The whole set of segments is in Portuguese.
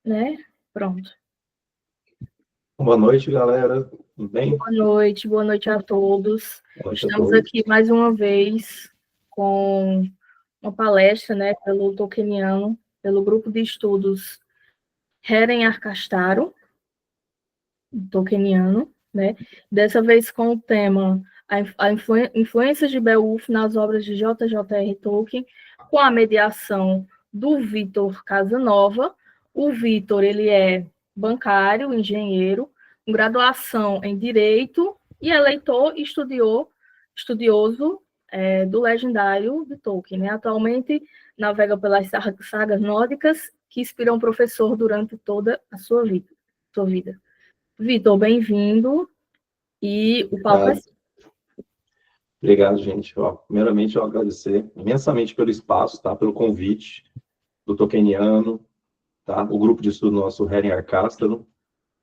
Né? Pronto. Boa noite, galera. Tudo bem? Boa noite a todos. Boa noite a Estamos todos. aqui mais uma vez com uma palestra, né, pelo Tolkieniano, pelo grupo de estudos Heren Arcastaro, Tolkieniano, né? Dessa vez com o tema a influência de Beowulf nas obras de J.J.R. Tolkien, com a mediação do Vitor Casanova. O Vitor, ele é bancário, engenheiro, com graduação em Direito e é leitor e estudioso do legendário de Tolkien. Né? Atualmente navega pelas sagas nórdicas que inspiram o professor durante toda a sua vida. Vitor, bem-vindo e o palco é seu. Obrigado, gente. Primeiramente, eu agradecer imensamente pelo espaço, tá? Pelo convite do Tolkieniano, tá? O grupo de estudo nosso, Heren Arcastaro,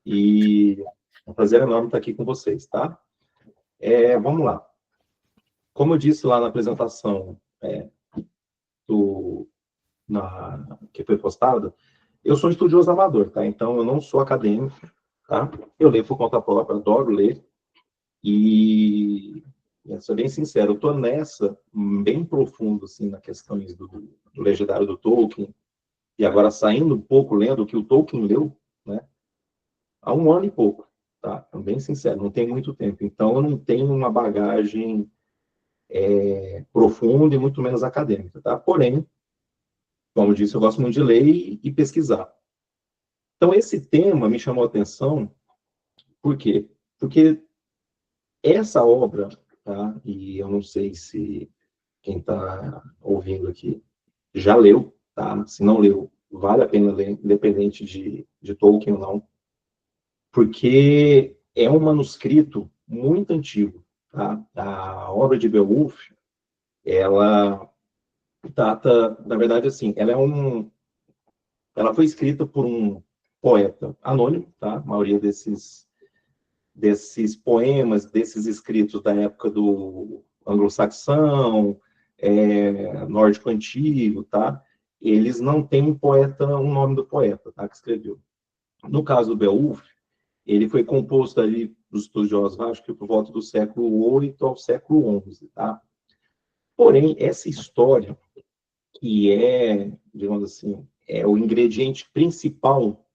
e é um prazer enorme estar aqui com vocês, tá? Vamos lá. Como eu disse lá na apresentação que foi postada, eu sou estudioso amador, tá? Então, eu não sou acadêmico, tá? Eu leio por conta própria, adoro ler, e vou ser bem sincero, eu estou nessa bem profundo assim na questões do legendário do Tolkien, e agora saindo um pouco lendo o que o Tolkien leu, né, há um ano e pouco, tá? Bem sincero, não tem muito tempo, então eu não tenho uma bagagem profunda e muito menos acadêmica, tá? Porém, como eu disse, eu gosto muito de ler e pesquisar. Então esse tema me chamou a atenção, por quê? Porque essa obra, tá? E eu não sei se quem está ouvindo aqui já leu, tá? Se não leu, vale a pena ler, independente de Tolkien ou não, porque é um manuscrito muito antigo, tá? A obra de Beowulf, ela data, na verdade, assim, ela foi escrita por um poeta anônimo, tá? A maioria desses poemas, desses escritos da época do anglo-saxão, nórdico antigo, tá? Eles não têm um nome do poeta, tá? Que escreveu. No caso do Beowulf, ele foi composto ali dos estudiosos, acho que por volta do século VIII ao século XI, tá? Porém, essa história, que digamos assim, é o ingrediente principal,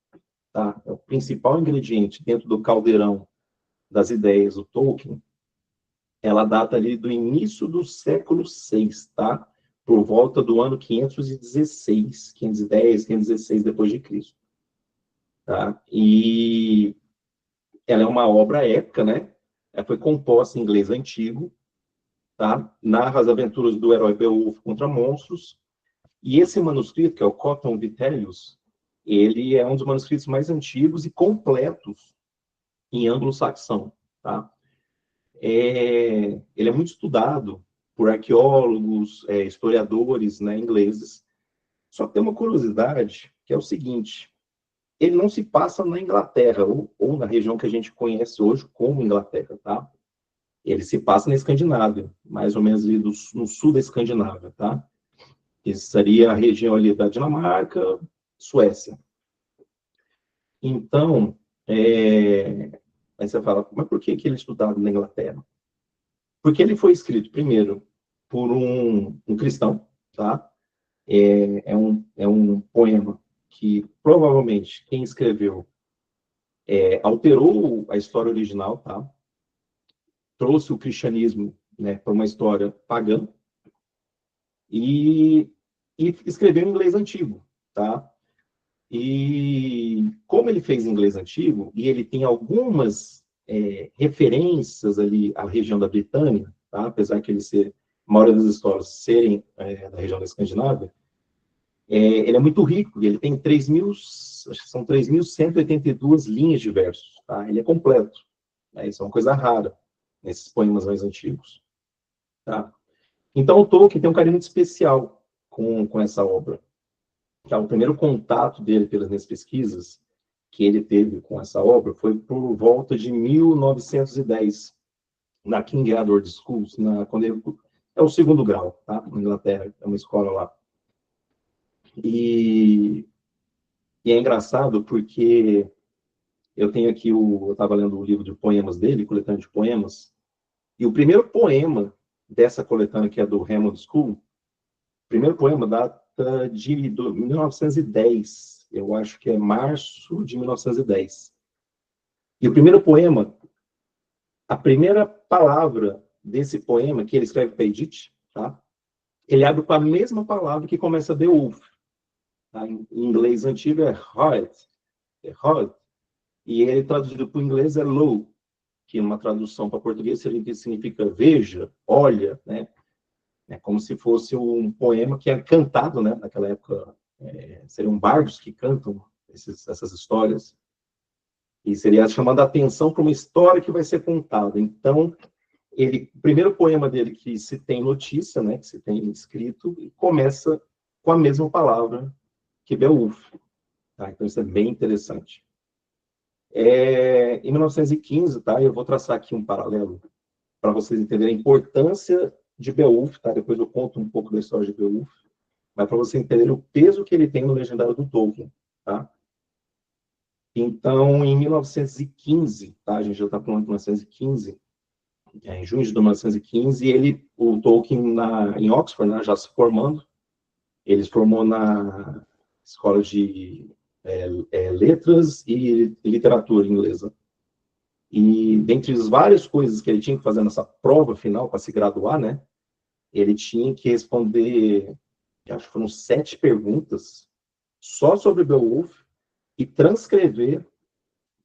tá? É o principal ingrediente dentro do caldeirão das ideias do Tolkien, ela data ali do início do século VI, tá? Por volta do ano 516, 510, 516 depois de Cristo, tá? E ela é uma obra épica, né? Ela foi composta em inglês antigo, tá? Narra as aventuras do herói Beowulf contra monstros. E esse manuscrito, que é o Cotton Vitellius, ele é um dos manuscritos mais antigos e completos em anglo-saxão, tá? Ele é muito estudado por arqueólogos, historiadores, né, ingleses. Só que tem uma curiosidade, que é o seguinte: ele não se passa na Inglaterra, ou na região que a gente conhece hoje como Inglaterra, tá? Ele se passa na Escandinávia, mais ou menos ali no sul da Escandinávia, tá? Isso seria a região ali da Dinamarca, Suécia. Então, aí você fala, mas por que ele é estudado na Inglaterra? Porque ele foi escrito, primeiro, por um cristão, tá? É um poema que, provavelmente, quem escreveu alterou a história original, tá? Trouxe o cristianismo, né, para uma história pagã e escreveu em inglês antigo, tá? E como ele fez em inglês antigo, e ele tem algumas referências ali à região da Britânia, tá? Apesar que a maioria das histórias serem da região da Escandinávia, ele é muito rico, ele tem 3.000, acho que são 3.182 linhas de versos, tá? Ele é completo, né? Isso é uma coisa rara nesses poemas mais antigos, tá? Então, o Tolkien tem um carinho muito especial com essa obra. Tá? O primeiro contato dele pelas minhas pesquisas que ele teve com essa obra foi por volta de 1910, na King Edward Schools, quando ele é o segundo grau, tá? Na Inglaterra, é uma escola lá. E E é engraçado porque eu tenho aqui eu estava lendo o livro de poemas dele, coletânea de poemas, e o primeiro poema dessa coletânea, que é do Hammond School, o primeiro poema data de 1910, eu acho que é março de 1910. E o primeiro poema, a primeira palavra desse poema, que ele escreve para Edith, tá? Ele abre com a mesma palavra que começa Beowulf. Tá? Em inglês antigo é Hoyt, e ele traduzido para o inglês é Lo, que uma tradução para português significa veja, olha, né? É como se fosse um poema que é cantado, né? Naquela época, seriam bardos que cantam essas histórias, e seria chamando a atenção para uma história que vai ser contada. Então, o primeiro poema dele que se tem notícia, né? Que se tem escrito, e começa com a mesma palavra que Beowulf. Tá? Então, isso é bem interessante. Em 1915, tá? Eu vou traçar aqui um paralelo para vocês entenderem a importância de Beowulf, tá? Depois eu conto um pouco da história de Beowulf, mas para vocês entenderem o peso que ele tem no legendário do Tolkien, tá? Então, em 1915, tá? A gente já está falando de 1915, em junho de 1915, o Tolkien em Oxford, né, já se formando, ele se formou na escola de letras e literatura inglesa. E dentre as várias coisas que ele tinha que fazer nessa prova final para se graduar, né, ele tinha que responder, acho que foram 7 perguntas só sobre Beowulf e transcrever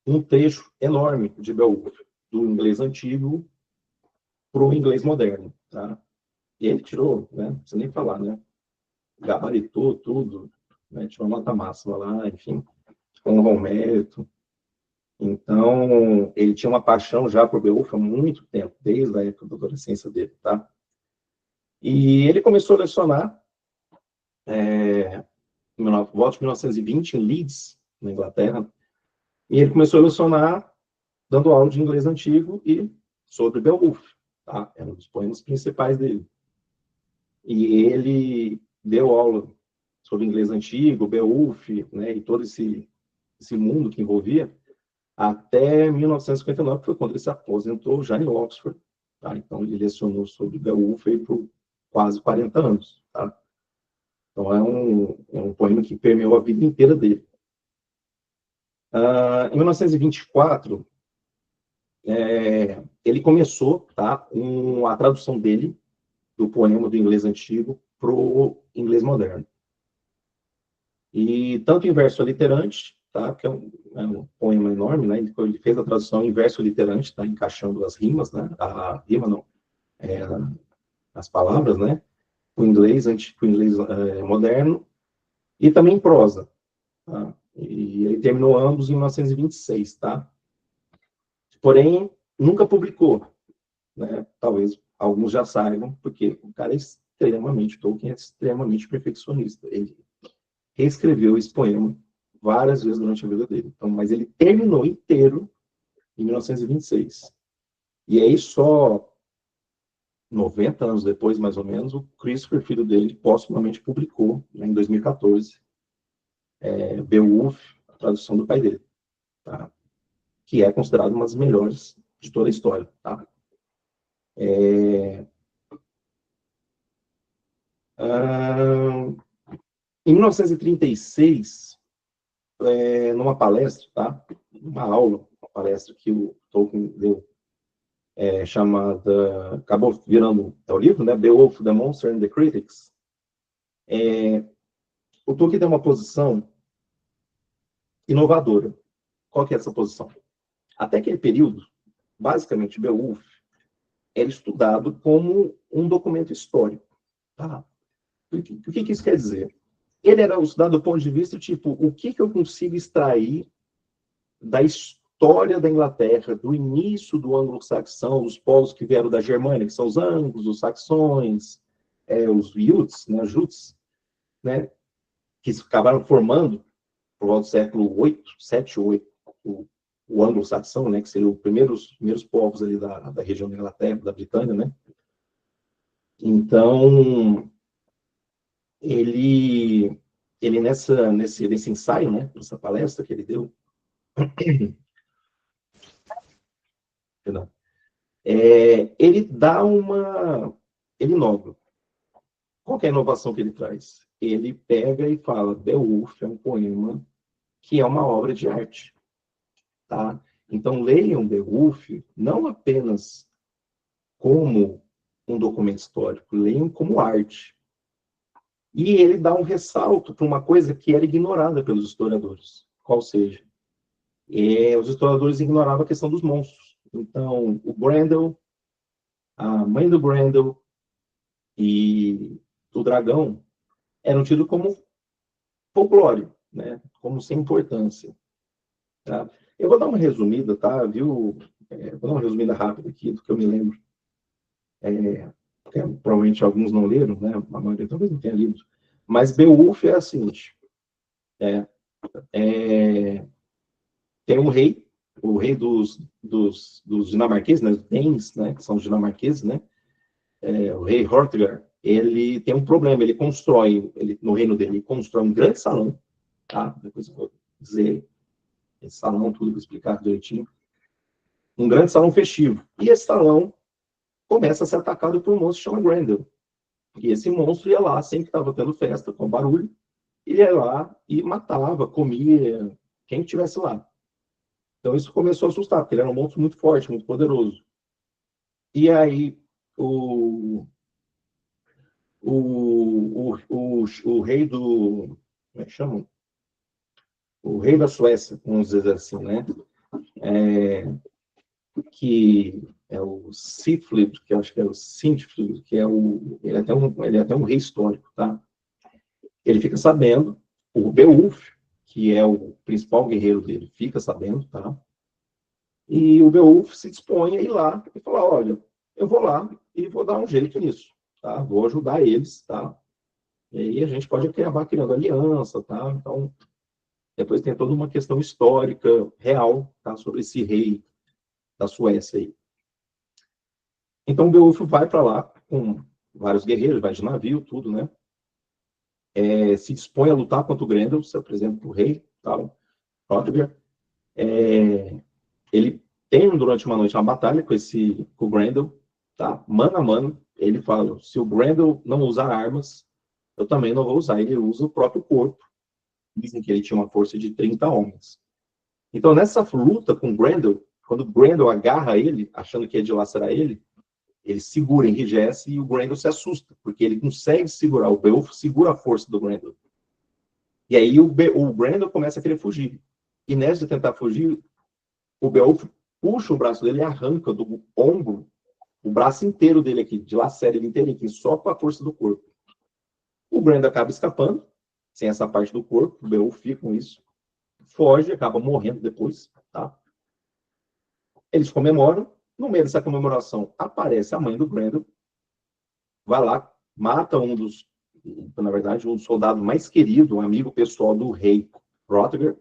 um trecho enorme de Beowulf, do inglês antigo para o inglês moderno, tá? E ele tirou, né, não precisa nem falar, né, gabaritou tudo, né, tirou nota máxima lá, enfim, com um bom mérito. Então, ele tinha uma paixão já por Beowulf há muito tempo, desde a época da adolescência dele, tá? E ele começou a lecionar em volta de 1920, em Leeds, na Inglaterra, e ele começou a lecionar dando aula de inglês antigo e sobre Beowulf, tá? Era um dos poemas principais dele. E ele deu aula sobre inglês antigo, Beowulf, né, e todo esse mundo que envolvia, até 1959, que foi quando ele se aposentou já em Oxford. Tá? Então, ele lecionou sobre Beowulf por quase 40 anos. Tá? Então, é um poema que permeou a vida inteira dele. Em 1924, ele começou, tá, a tradução dele, do poema do inglês antigo, para o inglês moderno. E tanto em verso literante, tá, que é um poema enorme, né, ele fez a tradução em verso literante, tá, encaixando as rimas, né, a rima não, as palavras, né, o inglês antigo, o inglês moderno, e também em prosa, tá, e ele terminou ambos em 1926, tá. Porém, nunca publicou, né, talvez alguns já saibam, porque o cara Tolkien é extremamente perfeccionista, ele reescreveu esse poema várias vezes durante a vida dele. Então, mas ele terminou inteiro em 1926. E aí, só 90 anos depois, mais ou menos, o Christopher, filho dele, postumamente publicou, né, em 2014, Beowulf, a tradução do pai dele, tá? Que é considerado uma das melhores de toda a história. Tá? Em 1936, numa palestra, tá? Uma palestra que o Tolkien deu, chamada, acabou virando o livro, né? Beowulf, The Monster and the Critics. O Tolkien tem uma posição inovadora. Qual que é essa posição? Até aquele período, basicamente, Beowulf era estudado como um documento histórico. Tá? O que isso quer dizer? Ele era estudado do ponto de vista, tipo, o que eu consigo extrair da história da Inglaterra, do início do anglo-saxão, os povos que vieram da Germânia, que são os anglos, os saxões, os Jutes, né, que acabaram formando, por volta do século 8, 7 ou 8, o anglo-saxão, né, que seriam os primeiros povos ali da região da Inglaterra, da Britânia, né? Então, ele ele nesse ensaio, né, nessa palestra que ele deu, perdão, ele dá ele inova. Qual que é a inovação que ele traz? Ele pega e fala, Beowulf é um poema que é uma obra de arte, tá? Então, leiam Beowulf não apenas como um documento histórico, leiam como arte. E ele dá um ressalto para uma coisa que era ignorada pelos historiadores, qual seja, os historiadores ignoravam a questão dos monstros. Então, o Grendel, a mãe do Grendel e o dragão eram tidos como folclore, né? Como sem importância. Tá? Eu vou dar uma resumida, tá? Viu? Vou dar uma resumida rápida aqui do que eu me lembro. Provavelmente alguns não leram, né? A maioria talvez não tenha lido. Mas Beowulf é a seguinte: tem um rei, o rei dos dinamarqueses, né? Os Danes, né? Que são os dinamarqueses, né? O rei Hrothgar, ele tem um problema, no reino dele, ele constrói um grande salão, tá? Depois eu vou dizer esse salão, tudo explicado direitinho. Um grande salão festivo. E esse salão começa a ser atacado por um monstro chamado Grendel. E esse monstro ia lá, sempre que estava tendo festa, com barulho, ele ia lá e matava, comia quem estivesse lá. Então isso começou a assustar, porque ele era um monstro muito forte, muito poderoso. E aí o rei do... Como é que chama? O rei da Suécia, vamos dizer assim, né? Que é o Siflid, que eu acho que é o Sintflid, que ele é até um rei histórico, tá? Ele fica sabendo, o Beowulf, que é o principal guerreiro dele, fica sabendo, tá? E o Beowulf se dispõe a ir lá e falar, olha, eu vou lá e vou dar um jeito nisso, tá? Vou ajudar eles, tá? E aí a gente pode acabar criando aliança, tá? Então, depois tem toda uma questão histórica, real, tá? Sobre esse rei da Suécia aí. Então, o Beowulf vai para lá com vários guerreiros, vai de navio, tudo, né? Se dispõe a lutar contra o Grendel, se apresenta para o rei, tal, Hrothgar. Ele tem, durante uma noite, uma batalha com o Grendel, tá? Mano a mano. Ele fala, se o Grendel não usar armas, eu também não vou usar. Ele usa o próprio corpo. Dizem que ele tinha uma força de 30 homens. Então, nessa luta com o Grendel, quando o Grendel agarra ele, achando que ia dilacerar ele segura, enrijece, e o Grendel se assusta, porque ele consegue segurar, o Beowulf segura a força do Grendel. E aí o Grendel começa a querer fugir. E nessa de tentar fugir, o Beowulf puxa o braço dele e arranca do ombro o braço inteiro dele aqui, dilacera ele inteiro aqui, só com a força do corpo. O Grendel acaba escapando, sem essa parte do corpo, o Beowulf fica com isso, foge, acaba morrendo depois, tá? Eles comemoram. No meio dessa comemoração, aparece a mãe do Grendel, vai lá, mata na verdade, um dos soldados mais queridos, um amigo pessoal do rei Hrothgar,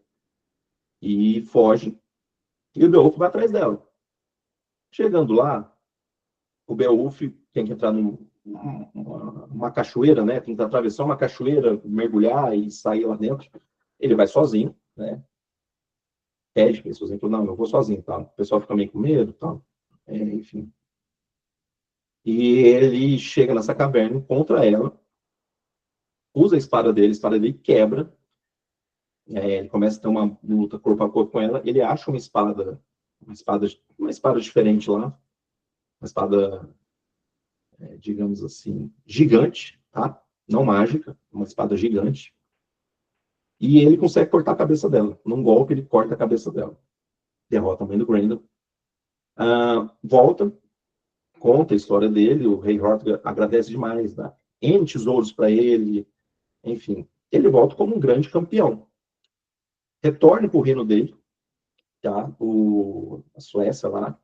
e foge. E o Beowulf vai atrás dela. Chegando lá, o Beowulf tem que entrar numa cachoeira, né? Tem que atravessar uma cachoeira, mergulhar e sair lá dentro. Ele vai sozinho, né? Pede para as pessoas, não, eu vou sozinho, tá? O pessoal fica meio com medo, tá? Enfim. E ele chega nessa caverna, encontra ela, usa a espada dele quebra. Ele começa a ter uma luta corpo a corpo com ela. Ele acha uma espada diferente lá, uma espada, digamos assim, gigante, tá? Não mágica, uma espada gigante. E ele consegue cortar a cabeça dela. Num golpe, ele corta a cabeça dela. Derrota a mãe do Grendel. Volta, conta a história dele. O rei Hrothgar agradece demais, dá N tesouros para ele. Enfim, ele volta como um grande campeão. Retorna para o reino dele, tá? A Suécia lá.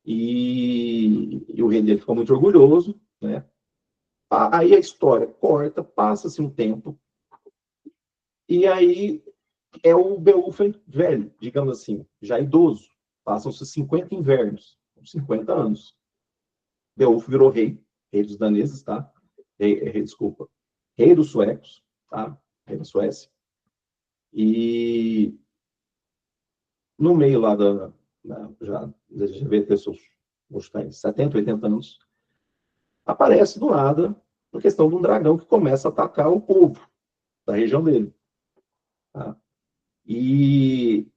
E o rei dele ficou muito orgulhoso, né? Aí a história corta, passa-se um tempo, e aí é o Beowulf velho, digamos assim, já idoso. Passam-se 50 invernos, 50 anos. Beowulf virou rei dos daneses, tá? Desculpa, rei dos suecos, tá? aí na Suécia. E no meio lá já devia ter seus 70, 80 anos, aparece do nada a questão de um dragão que começa a atacar o povo da região dele. Tá? E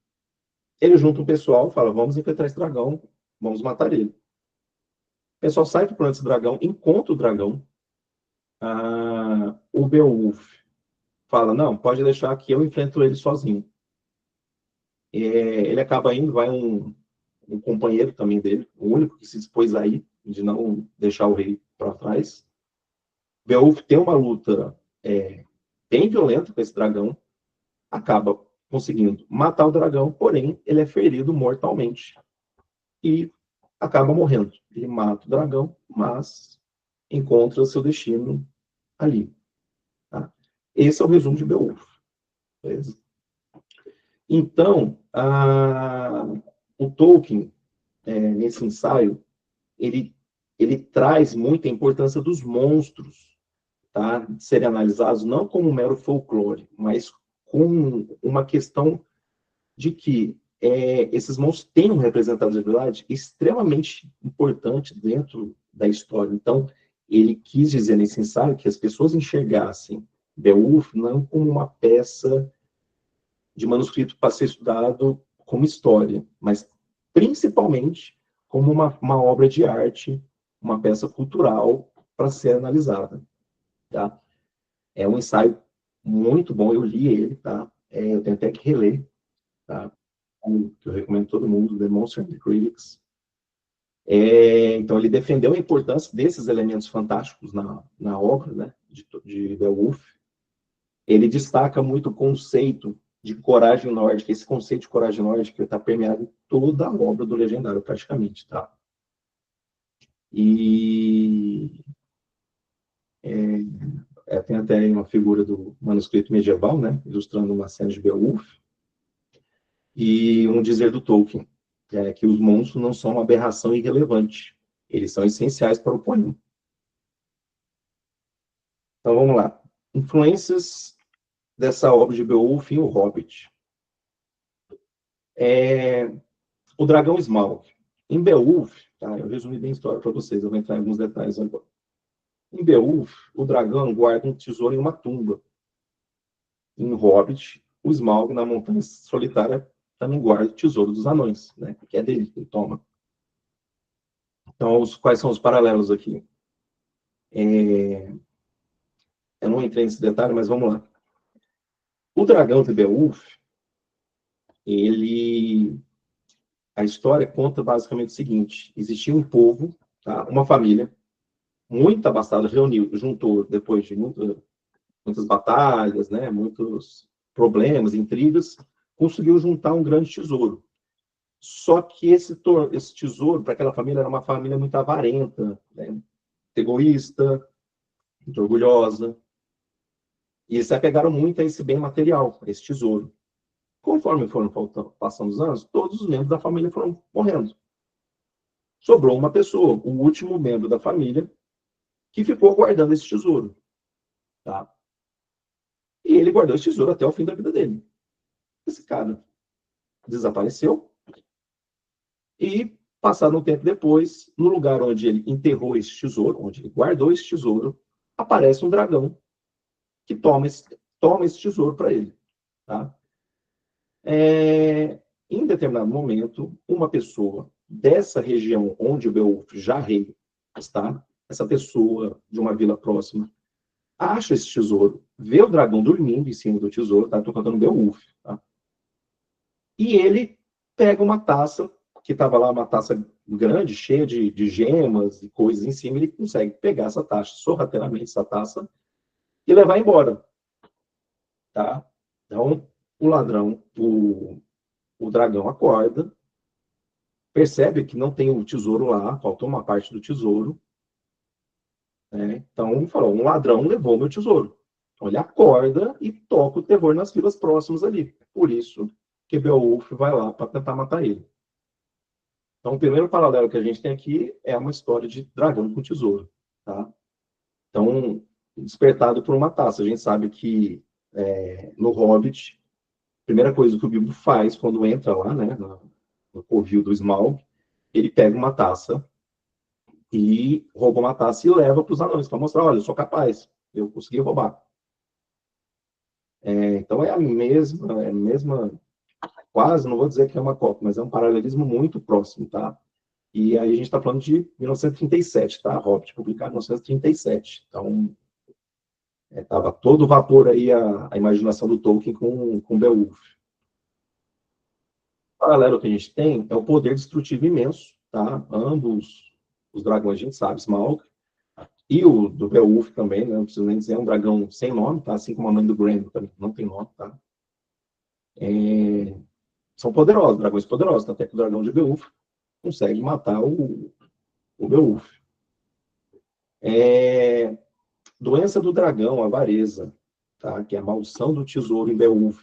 ele junta o pessoal, fala, vamos enfrentar esse dragão, vamos matar ele. O pessoal sai do planeta desse dragão, encontra o dragão. O Beowulf fala, não, pode deixar que eu enfrento ele sozinho. Ele acaba indo, vai um companheiro também dele, o único que se dispôs aí, de não deixar o rei para trás. Beowulf tem uma luta bem violenta com esse dragão, acaba conseguindo matar o dragão, porém ele é ferido mortalmente e acaba morrendo. Ele mata o dragão, mas encontra seu destino ali. Tá? Esse é o resumo de Beowulf. Beleza? Então, o Tolkien, nesse ensaio, ele traz muita importância dos monstros, tá? De serem analisados não como um mero folclore, mas com uma questão de que esses monstros têm uma representatividade extremamente importante dentro da história. Então, ele quis dizer nesse ensaio que as pessoas enxergassem Beowulf não como uma peça de manuscrito para ser estudado como história, mas principalmente como uma obra de arte, uma peça cultural para ser analisada. Tá? É um ensaio muito bom, eu li ele, tá? Eu tenho até que reler, tá? Que eu recomendo todo mundo, The Monster and the Critics. Então, ele defendeu a importância desses elementos fantásticos na obra, né, de Beowulf. Ele destaca muito o conceito de coragem nórdica. Esse conceito de coragem nórdica está permeado em toda a obra do Legendário, praticamente. Tá? E tem até uma figura do manuscrito medieval, né, ilustrando uma cena de Beowulf. E um dizer do Tolkien, que os monstros não são uma aberração irrelevante. Eles são essenciais para o poema. Então, vamos lá. Influências dessa obra de Beowulf e o Hobbit. O dragão Smaug. Em Beowulf, tá? Eu resumi bem a história para vocês, eu vou entrar em alguns detalhes agora. Em Beowulf, o dragão guarda um tesouro em uma tumba. Em Hobbit, o Smaug, na montanha solitária, também guarda o tesouro dos anões, né? Que é dele, que ele toma. Então, quais são os paralelos aqui? Eu não entrei nesse detalhe, mas vamos lá. O dragão de Beowulf, a história conta basicamente o seguinte: existia um povo, tá? Uma família, muito abastada, juntou, depois de muitas batalhas, né? Muitos problemas, intrigas, conseguiu juntar um grande tesouro. Só que esse tesouro, para aquela família, era uma família muito avarenta, né? Egoísta, muito orgulhosa. E eles se apegaram muito a esse bem material, a esse tesouro. Conforme foram passando os anos, todos os membros da família foram morrendo. Sobrou uma pessoa, o último membro da família, que ficou guardando esse tesouro. Tá? E ele guardou esse tesouro até o fim da vida dele. Esse cara desapareceu e, passado um tempo depois, no lugar onde ele enterrou esse tesouro, onde ele guardou esse tesouro, aparece um dragão que toma esse tesouro para ele. Tá? Em determinado momento, uma pessoa dessa região onde o Beowulf já rei está, essa pessoa de uma vila próxima, acha esse tesouro, vê o dragão dormindo em cima do tesouro, tá? Estou contando Beowulf, tá? E ele pega uma taça, que estava lá, uma taça grande, cheia de gemas e coisas em cima, ele consegue pegar essa taça, sorrateiramente essa taça, e levar embora. Tá? Então, o ladrão, o dragão acorda, percebe que não tem o tesouro lá, faltou uma parte do tesouro. Né? Então, falou, um ladrão levou meu tesouro. Então, ele acorda e toca o terror nas vilas próximas ali. Por isso que Beowulf vai lá para tentar matar ele. Então, o primeiro paralelo que a gente tem aqui é uma história de dragão com tesouro. Tá? Então, despertado por uma taça. A gente sabe que no Hobbit, a primeira coisa que o Bilbo faz quando entra lá, né, no covil do Smaug, ele pega uma taça e rouba uma taça e leva para os anões, para mostrar, olha, eu sou capaz, eu consegui roubar. Então é a mesma, quase, não vou dizer que é uma cópia, mas é um paralelismo muito próximo, tá? E aí a gente está falando de 1937, tá? Hobbit, publicado em 1937. Então, estava todo vapor aí a imaginação do Tolkien com Beowulf. O paralelo que a gente tem é o poder destrutivo imenso, tá? Ambos os dragões, a gente sabe, Smaug, e o do Beowulf também, né? Não preciso nem dizer, é um dragão sem nome, tá? Assim como a mãe do Grendel também não tem nome, tá? São poderosos, dragões poderosos, até que o dragão de Beowulf consegue matar o Beowulf. Doença do dragão, avareza, tá? Que é a maldição do tesouro em Beowulf.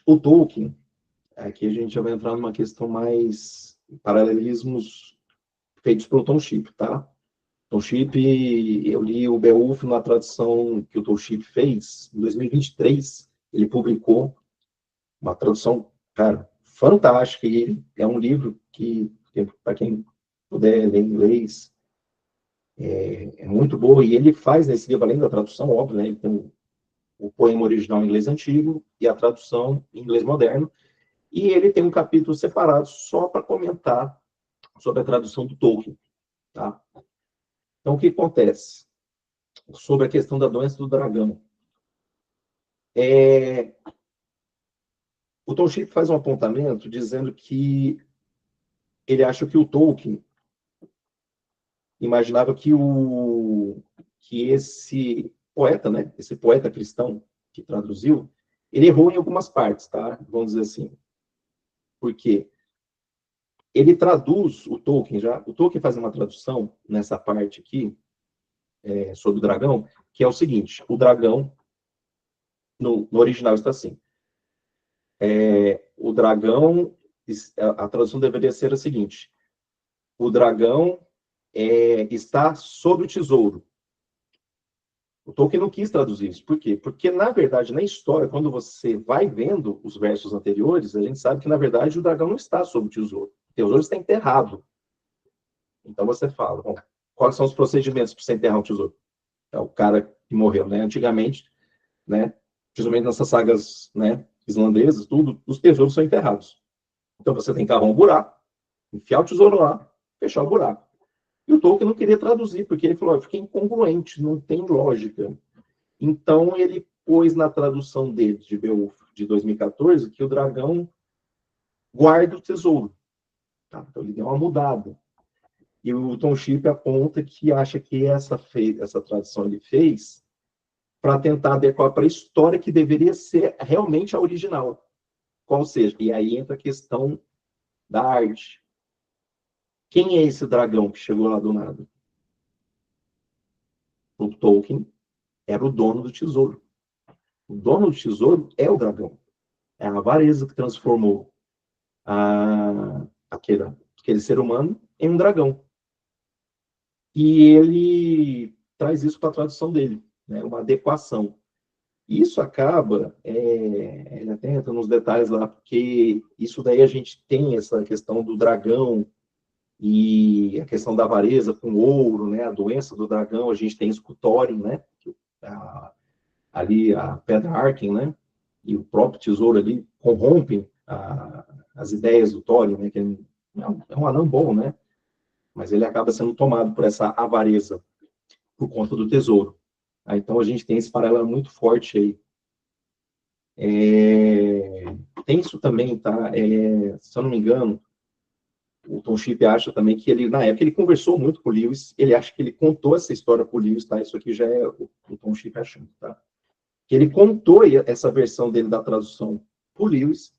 O Tolkien, aqui a gente já vai entrar numa questão mais paralelismos feitos pelo Tom Shipp, tá? Tom Shipp, eu li o Beowulf na tradução que o Tom Shipp fez, em 2023, ele publicou uma tradução, cara, fantástica, e é um livro que, para quem puder ler em inglês, é muito boa, e ele faz nesse livro, além da tradução, óbvio, né, ele tem o poema original em inglês antigo e a tradução em inglês moderno, e ele tem um capítulo separado só para comentar sobre a tradução do Tolkien, tá? Então, o que acontece? Sobre a questão da doença do dragão. O Tom Shipp faz um apontamento dizendo que ele acha que o Tolkien imaginava que esse poeta, né, esse poeta cristão que traduziu, ele errou em algumas partes, tá? Vamos dizer assim. Por quê? Ele traduz o Tolkien faz uma tradução nessa parte aqui, sobre o dragão, que é o seguinte: o dragão, no original está assim, o dragão, a tradução deveria ser a seguinte: o dragão está sobre o tesouro. O Tolkien não quis traduzir isso. Por quê? Porque, na verdade, na história, quando você vai vendo os versos anteriores, a gente sabe que, na verdade, o dragão não está sobre o tesouro. O tesouro está enterrado. Então, você fala, bom, quais são os procedimentos para você enterrar um tesouro? É o cara que morreu, né? Antigamente, né? Principalmente nessas sagas, né, islandesas, tudo, os tesouros são enterrados. Então, você tem que cavar um buraco, enfiar o tesouro lá, fechar o buraco. E o Tolkien não queria traduzir, porque ele falou, fica incongruente, não tem lógica. Então, ele pôs na tradução dele, de Beowulf, de 2014, que o dragão guarda o tesouro. Tá? Então, ele deu uma mudada. E o Tom Shipp aponta que acha que essa tradução ele fez para tentar adequar para a história que deveria ser realmente a original. Qual seja, e aí entra a questão da arte. Quem é esse dragão que chegou lá do nada? O Tolkien era o dono do tesouro. O dono do tesouro é o dragão. É a avareza que transformou aquele ser humano em um dragão. E ele traz isso para a tradução dele, né? Uma adequação. Isso acaba, ele até entra nos detalhes lá, porque isso daí a gente tem essa questão do dragão e a questão da avareza com ouro, né? A doença do dragão, a gente tem isso com o Thorin, né? Ali a pedra Arken, né? E o próprio tesouro ali corrompem as ideias do Thorin, né? Que é um anão bom, né? Mas ele acaba sendo tomado por essa avareza por conta do tesouro. Então a gente tem esse paralelo muito forte aí. Tem isso também, tá? Se eu não me engano, o Tom Shipp acha também que ele, na época, ele conversou muito com o Lewis, ele acha que ele contou essa história para o Lewis, tá? Isso aqui já é o Tom Shipp achando, tá? Que ele contou essa versão dele da tradução para o Lewis,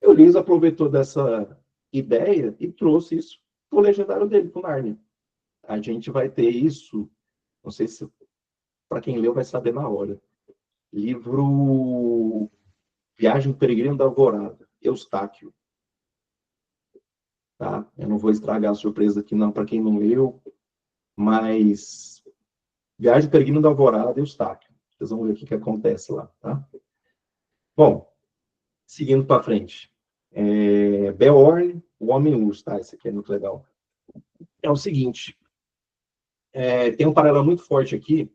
e o Lewis aproveitou dessa ideia e trouxe isso para o legendário dele, para o Narnia. A gente vai ter isso, não sei se para quem leu vai saber na hora. Livro Viagem do Peregrino da Alvorada, Eustáquio. Tá? Eu não vou estragar a surpresa aqui não para quem não leu, mas Viagem do Peregrino da Alvorada e Eustáquio. Vocês vão ver o que acontece lá, tá? Bom, seguindo para frente. Beorn, o Homem-Urso, tá? Esse aqui é muito legal. É o seguinte, tem um paralelo muito forte aqui,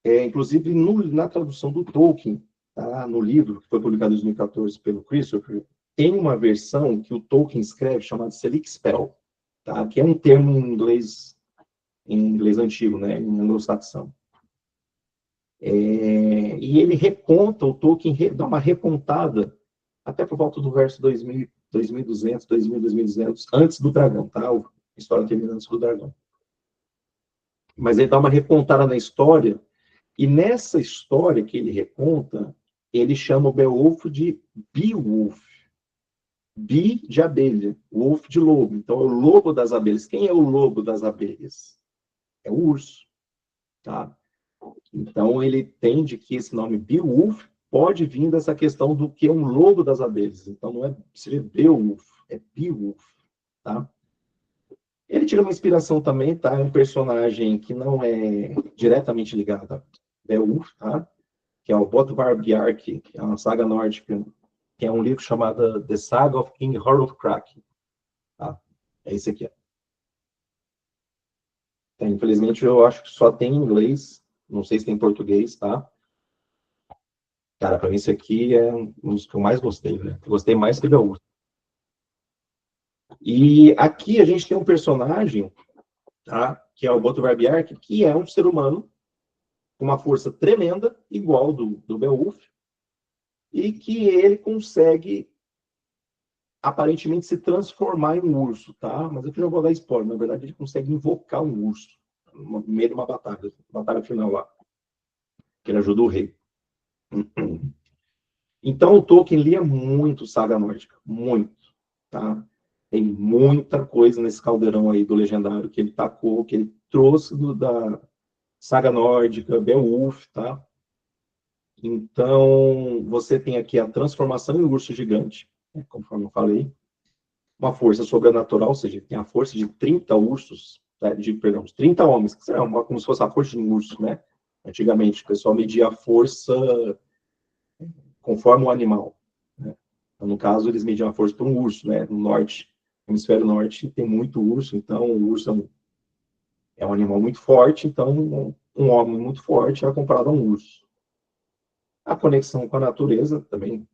inclusive na tradução do Tolkien, tá? No livro, que foi publicado em 2014 pelo Christopher, tem uma versão que o Tolkien escreve chamada Selispel, tá? Que é um termo em inglês antigo, né? Em anglo-saxão. E ele reconta, o Tolkien dá uma recontada até por volta do verso 2000, 2200, 2000, 2200, antes do dragão, tá? A história termina antes do dragão. Mas ele dá uma recontada na história, e nessa história que ele reconta, ele chama o Beowulf de Beowulf. Bi de abelha, Wolf de lobo. Então, é o lobo das abelhas. Quem é o lobo das abelhas? É o urso, tá? Então, ele entende que esse nome Beowulf pode vir dessa questão do que é um lobo das abelhas. Então, não seria Beowulf, é Beowulf, tá? Ele tira uma inspiração também, tá? É um personagem que não é diretamente ligado a Beowulf, tá? Que é o Botvar Bjark, que é uma saga nórdica, que é um livro chamado The Saga of King Harolfkraki. Tá? É esse aqui. Infelizmente, eu acho que só tem em inglês. Não sei se tem em português, tá? Cara, para mim, esse aqui é um dos que eu mais gostei, né? Eu gostei mais que Beowulf. E aqui a gente tem um personagem, tá? Que é o Botvar Bjark, que é um ser humano com uma força tremenda, igual do Beowulf, e que ele consegue aparentemente se transformar em um urso, tá? Mas eu já vou dar spoiler. Na verdade, ele consegue invocar um urso no meio de uma batalha final lá, que ele ajuda o rei. Então, o Tolkien lia muito saga nórdica, muito, tá? Tem muita coisa nesse caldeirão aí do legendário que ele tacou, que ele trouxe da saga nórdica, Beowulf, tá? Então, você tem aqui a transformação em urso gigante, né, conforme eu falei, uma força sobrenatural, ou seja, tem a força de 30 ursos, né, perdão, 30 homens, que é como se fosse a força de um urso, né? Antigamente, o pessoal media a força conforme o animal, né? Então, no caso, eles mediam a força por um urso, né? No norte, no hemisfério norte, tem muito urso, então o urso é um animal muito forte, então um homem muito forte é comparado a um urso. A conexão com a natureza também,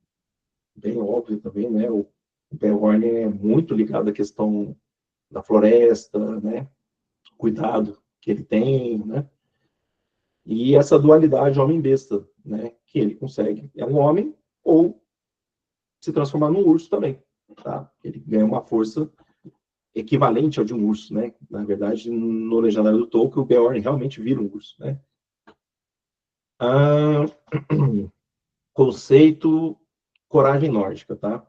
bem óbvio também, né? O Beorn é muito ligado à questão da floresta, né? Cuidado que ele tem, né? E essa dualidade homem-besta, né? Que ele consegue. É um homem ou se transformar num urso também, tá? Ele ganha uma força equivalente ao de um urso, né? Na verdade, no legendário do Tolkien, o Beorn realmente vira um urso, né? Conceito coragem nórdica, tá?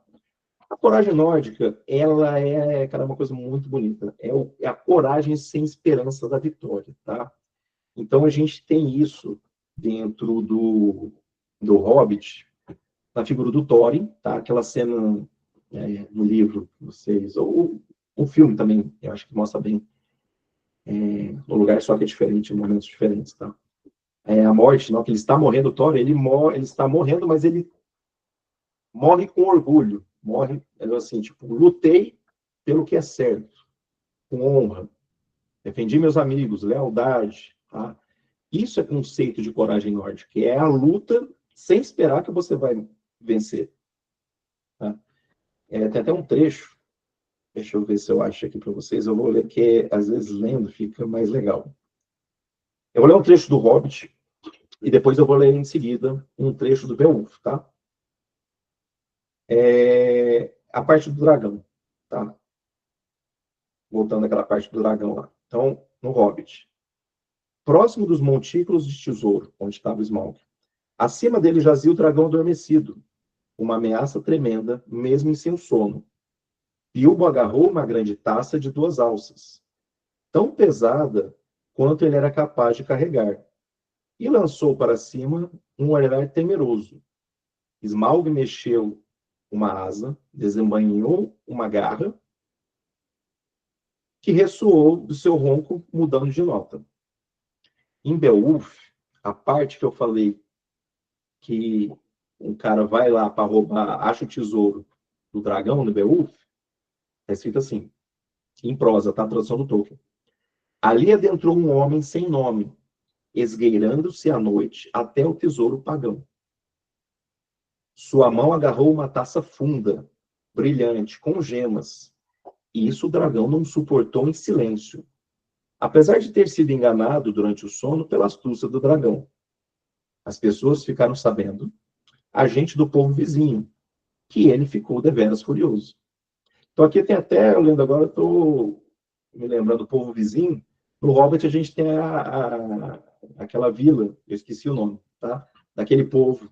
A coragem nórdica, ela é, cara, uma coisa muito bonita. É a coragem sem esperança da vitória, tá? Então, a gente tem isso dentro do Hobbit, na figura do Thorin, tá? Aquela cena no livro, vocês, ou o filme também, eu acho que mostra bem no lugar, só que é diferente, em momentos diferentes, tá? A morte, não, que ele está morrendo, o Thorin, ele está morrendo, mas ele morre com orgulho, morre, assim, tipo, lutei pelo que é certo, com honra, defendi meus amigos, lealdade, tá? Isso é conceito de coragem nórdica, que é a luta sem esperar que você vai vencer. Tá? Tem até um trecho, deixa eu ver se eu acho aqui para vocês, eu vou ler, que às vezes lendo fica mais legal. Eu vou ler um trecho do Hobbit, e depois eu vou ler em seguida um trecho do Beowulf, tá? A parte do dragão, tá? Voltando àquela parte do dragão lá. Então, no Hobbit. Próximo dos montículos de tesouro, onde estava o Smaug. Acima dele jazia o dragão adormecido, uma ameaça tremenda, mesmo em seu sono. Bilbo agarrou uma grande taça de 2 alças, tão pesada quanto ele era capaz de carregar, e lançou para cima um olhar temeroso. Smaug mexeu uma asa, desembainhou uma garra, que ressoou do seu ronco, mudando de nota. Em Beowulf, a parte que eu falei que um cara vai lá para roubar, acha o tesouro do dragão no Beowulf, é escrito assim, em prosa, tá? A tradução do Tolkien. Ali adentrou um homem sem nome, esgueirando-se à noite até o tesouro pagão. Sua mão agarrou uma taça funda, brilhante, com gemas. E isso o dragão não suportou em silêncio, apesar de ter sido enganado durante o sono pela astúcia do dragão. As pessoas ficaram sabendo, a gente do povo vizinho, que ele ficou deveras furioso. Então aqui tem até, eu lendo agora, estou me lembrando do povo vizinho. No Hobbit a gente tem aquela vila, eu esqueci o nome, tá? Daquele povo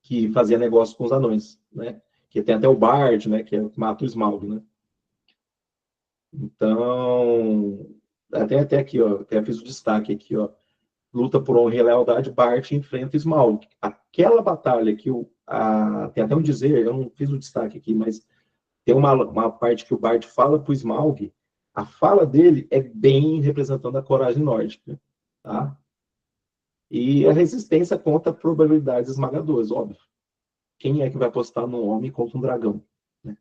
que fazia negócio com os anões, né? Que tem até o Bard, né? Que é o que mata o Smaug, né? Então, até aqui, ó, até fiz o destaque aqui, ó. Luta por honra e lealdade, Bart enfrenta Smaug. Aquela batalha que tem até um dizer, eu não fiz o destaque aqui, mas tem uma parte que o Bart fala para o Smaug, a fala dele é bem representando a coragem nórdica, tá? E a resistência contra probabilidades esmagadoras, óbvio. Quem é que vai apostar num homem contra um dragão? Né?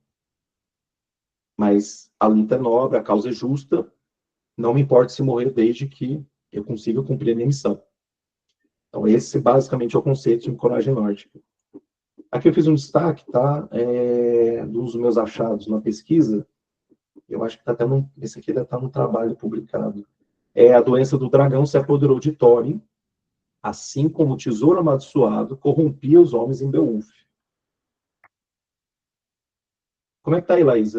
Mas a luta é nobre, a causa é justa, não me importa se morrer desde que eu consiga cumprir a minha missão. Então, esse basicamente é o conceito de coragem nórdica. Aqui eu fiz um destaque, tá? Dos meus achados na pesquisa. Eu acho que está até esse aqui deve estar no trabalho publicado. A doença do dragão se apoderou de Thorin, assim como o tesouro amaldiçoado corrompia os homens em Beowulf. Como é que tá aí, Laís?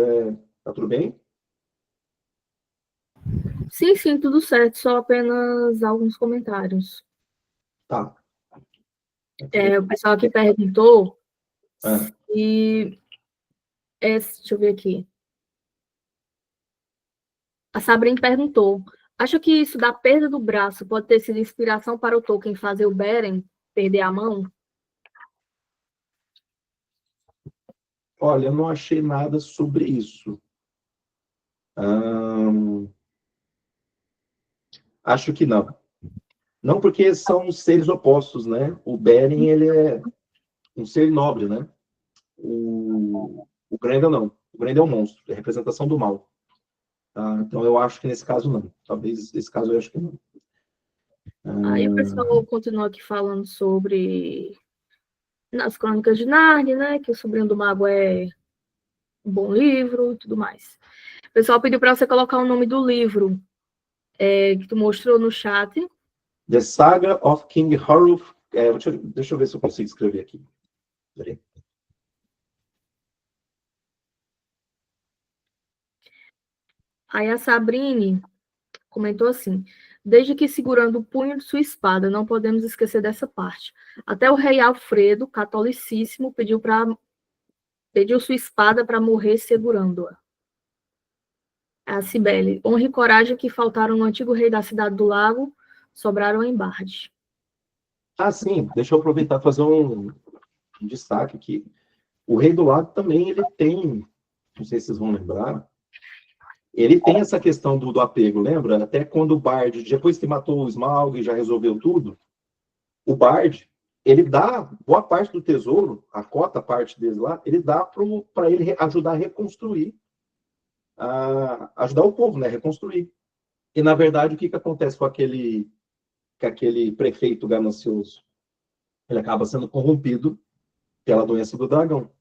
Tá tudo bem? Sim, sim, tudo certo, só apenas alguns comentários. Tá. O pessoal aqui perguntou Ah. se... deixa eu ver aqui. A Sabrina perguntou, acha que isso da perda do braço pode ter sido inspiração para o Tolkien fazer o Beren perder a mão? Olha, eu não achei nada sobre isso. Acho que não. Não porque são seres opostos, né? O Beren, ele é um ser nobre, né? O Grendel não. O Grendel é um monstro, é a representação do mal. Tá? Então eu acho que nesse caso não. Talvez nesse caso eu acho que não. Aí o pessoal continua aqui falando sobre nas Crônicas de Nárnia, né? Que o Sobrinho do Mago é um bom livro e tudo mais. O pessoal pediu para você colocar o nome do livro que tu mostrou no chat. The Saga of King Harulf. Deixa eu ver se eu consigo escrever aqui. Peraí. Aí a Sabrine comentou assim, desde que segurando o punho de sua espada, não podemos esquecer dessa parte. Até o rei Alfredo, catolicíssimo, pediu sua espada para morrer segurando-a. A Cibele, honra e coragem que faltaram no antigo rei da cidade do lago, sobraram em Bard. Sim, deixa eu aproveitar e fazer um destaque aqui. O Rei do Lago também, ele tem, não sei se vocês vão lembrar, ele tem essa questão do apego, lembra? Até quando o Bard, depois que matou o Smaug e já resolveu tudo, o Bard, ele dá boa parte do tesouro, a cota parte dele lá, ele dá para ele ajudar a reconstruir, ajudar o povo, né, a reconstruir. E, na verdade, o que acontece com aquele prefeito ganancioso? Ele acaba sendo corrompido pela doença do dragão.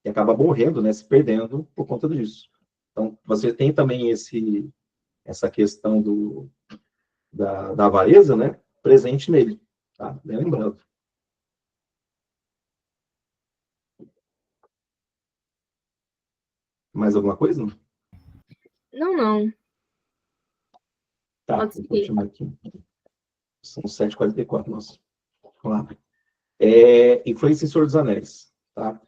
E acaba morrendo, né, se perdendo por conta disso. Então, você tem também essa questão da avareza, né, presente nele. Tá? Bem lembrando. Mais alguma coisa? Não, não. Tá, Pode vou seguir. continuar aqui. São 7h44, nossa. Vamos lá. Influência em Senhor dos Anéis. Tá?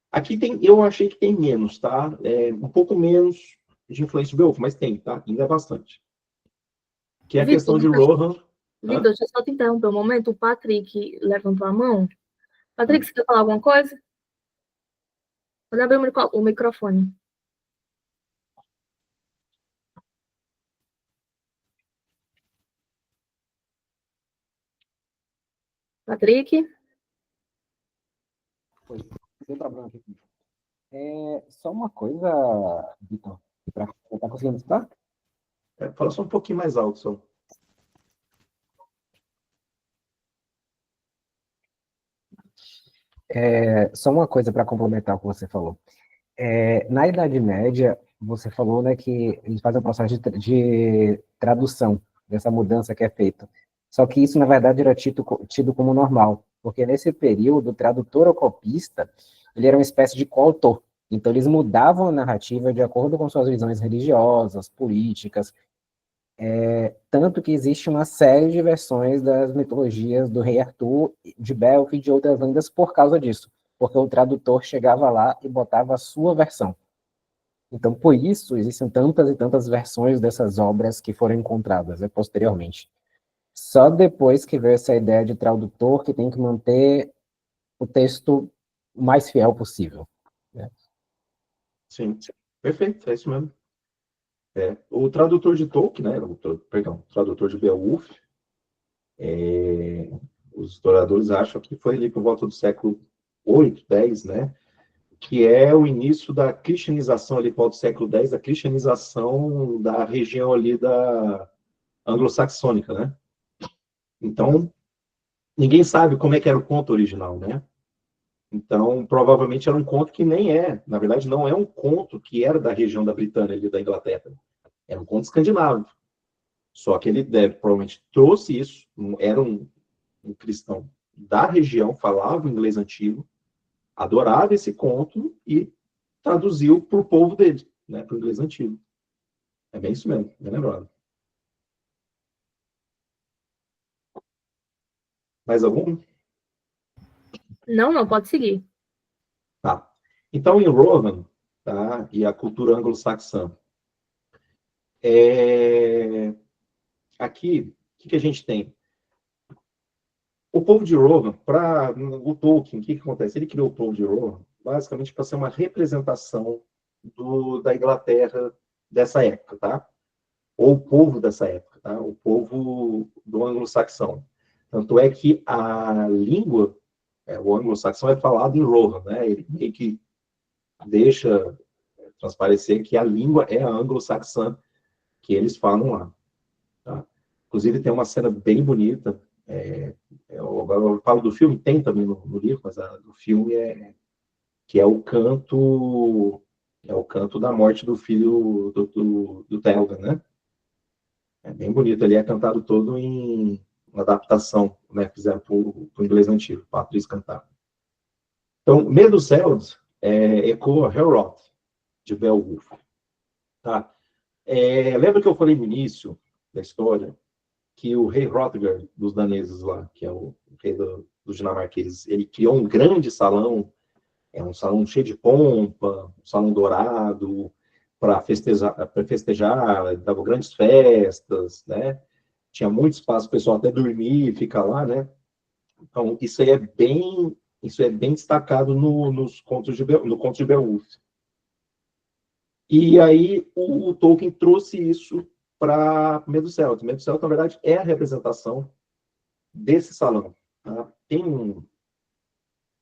Aqui eu achei que tem menos, tá? Um pouco menos de influência de Beowulf, mas tem, tá? Ainda é bastante. Que é a questão de Rohan. Vitor, deixa eu só te interromper um momento. O Patrick levantou a mão. Patrick, você quer falar alguma coisa? Pode abrir o microfone. Patrick? Sem problema aqui. Só uma coisa, Vitor, tá conseguindo escutar? Fala só um pouquinho mais alto, só. Só uma coisa para complementar o que você falou. Na Idade Média, você falou, né, que eles fazem o processo de tradução dessa mudança que é feita. Só que isso, na verdade, era tido como normal, porque nesse período, o tradutor ou copista, ele era uma espécie de coautor. Então, eles mudavam a narrativa de acordo com suas visões religiosas, políticas, tanto que existe uma série de versões das mitologias do rei Arthur, de Beowulf e de outras lendas por causa disso, porque o tradutor chegava lá e botava a sua versão. Então, por isso, existem tantas e tantas versões dessas obras que foram encontradas posteriormente. Só depois que veio essa ideia de tradutor que tem que manter o texto o mais fiel possível. Né? Sim, perfeito, é isso mesmo. O tradutor de Tolkien, né, o tradutor de Beowulf, os historiadores acham que foi ali por volta do século 8, 10, né, que é o início da cristianização ali, por volta do século 10, a cristianização da região ali da anglo-saxônica, né? Então, ninguém sabe como é que era o conto original, né? Então, provavelmente era um conto que nem na verdade, não é um conto que era da região da Britânia, ali da Inglaterra. Era um conto escandinavo. Só que ele provavelmente trouxe isso, era um cristão da região, falava o inglês antigo, adorava esse conto e traduziu para o povo dele, né, para o inglês antigo. É bem isso mesmo, bem lembrado. Mais algum? Não, pode seguir. Tá. Então, em Rohan, tá, e a cultura anglo-saxã, aqui, o que a gente tem? O povo de Rohan, para o Tolkien, o que acontece? Ele criou o povo de Rohan basicamente para ser uma representação da Inglaterra dessa época, tá? Ou o povo dessa época, tá? O povo do anglo-saxão. Tanto é que a língua, o anglo-saxão é falado em Rohan, né? Ele meio que deixa transparecer que a língua é a anglo-saxã que eles falam lá. Tá? Inclusive, tem uma cena bem bonita. Eu falo do filme, tem também no livro, mas do filme que é o canto da morte do filho do Telga, né? É bem bonito. Ele é cantado todo em uma adaptação, né? Fizeram para o inglês antigo, para a atriz cantar. Então, Meduseld ecoa Helroth, de Beowulf. Tá? Lembra que eu falei no início da história que o rei Hrothgar dos daneses lá, que é o rei dos dinamarqueses, ele criou um grande salão, um salão cheio de pompa, um salão dourado, para festejar, dava grandes festas, né? Tinha muito espaço para o pessoal até dormir e ficar lá, né? Então, isso é bem destacado no conto de Beowulf. E aí o Tolkien trouxe isso para Meduseld. Meduseld, na verdade, é a representação desse salão. Tá?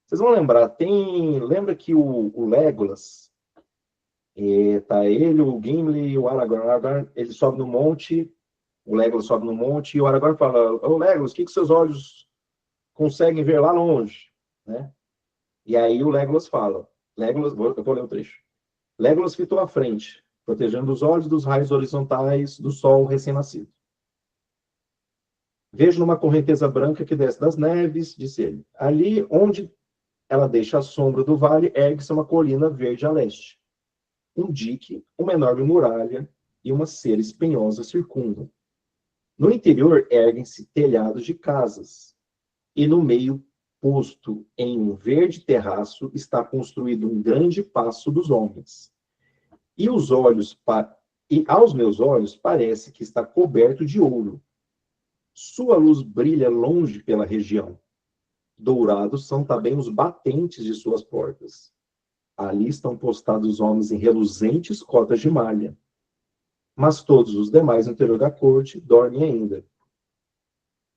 Vocês vão lembrar, lembra que o Legolas, tá ele, o Gimli e o Aragorn, ele sobe no monte, o Legolas sobe no monte e o Aragorn fala: ô Legolas, o que seus olhos conseguem ver lá longe? Né? E aí o Legolas fala, eu vou ler o trecho. Legolas fitou à frente, protegendo os olhos dos raios horizontais do sol recém-nascido. Vejo numa correnteza branca que desce das neves, disse ele. Ali onde ela deixa a sombra do vale, ergue-se uma colina verde a leste. Um dique, uma enorme muralha e uma cera espinhosa circundam. No interior erguem-se telhados de casas, e no meio, posto em um verde terraço, está construído um grande paço dos homens. E aos meus olhos parece que está coberto de ouro. Sua luz brilha longe pela região. Dourados são também os batentes de suas portas. Ali estão postados homens em reluzentes cotas de malha. Mas todos os demais no interior da corte dormem ainda.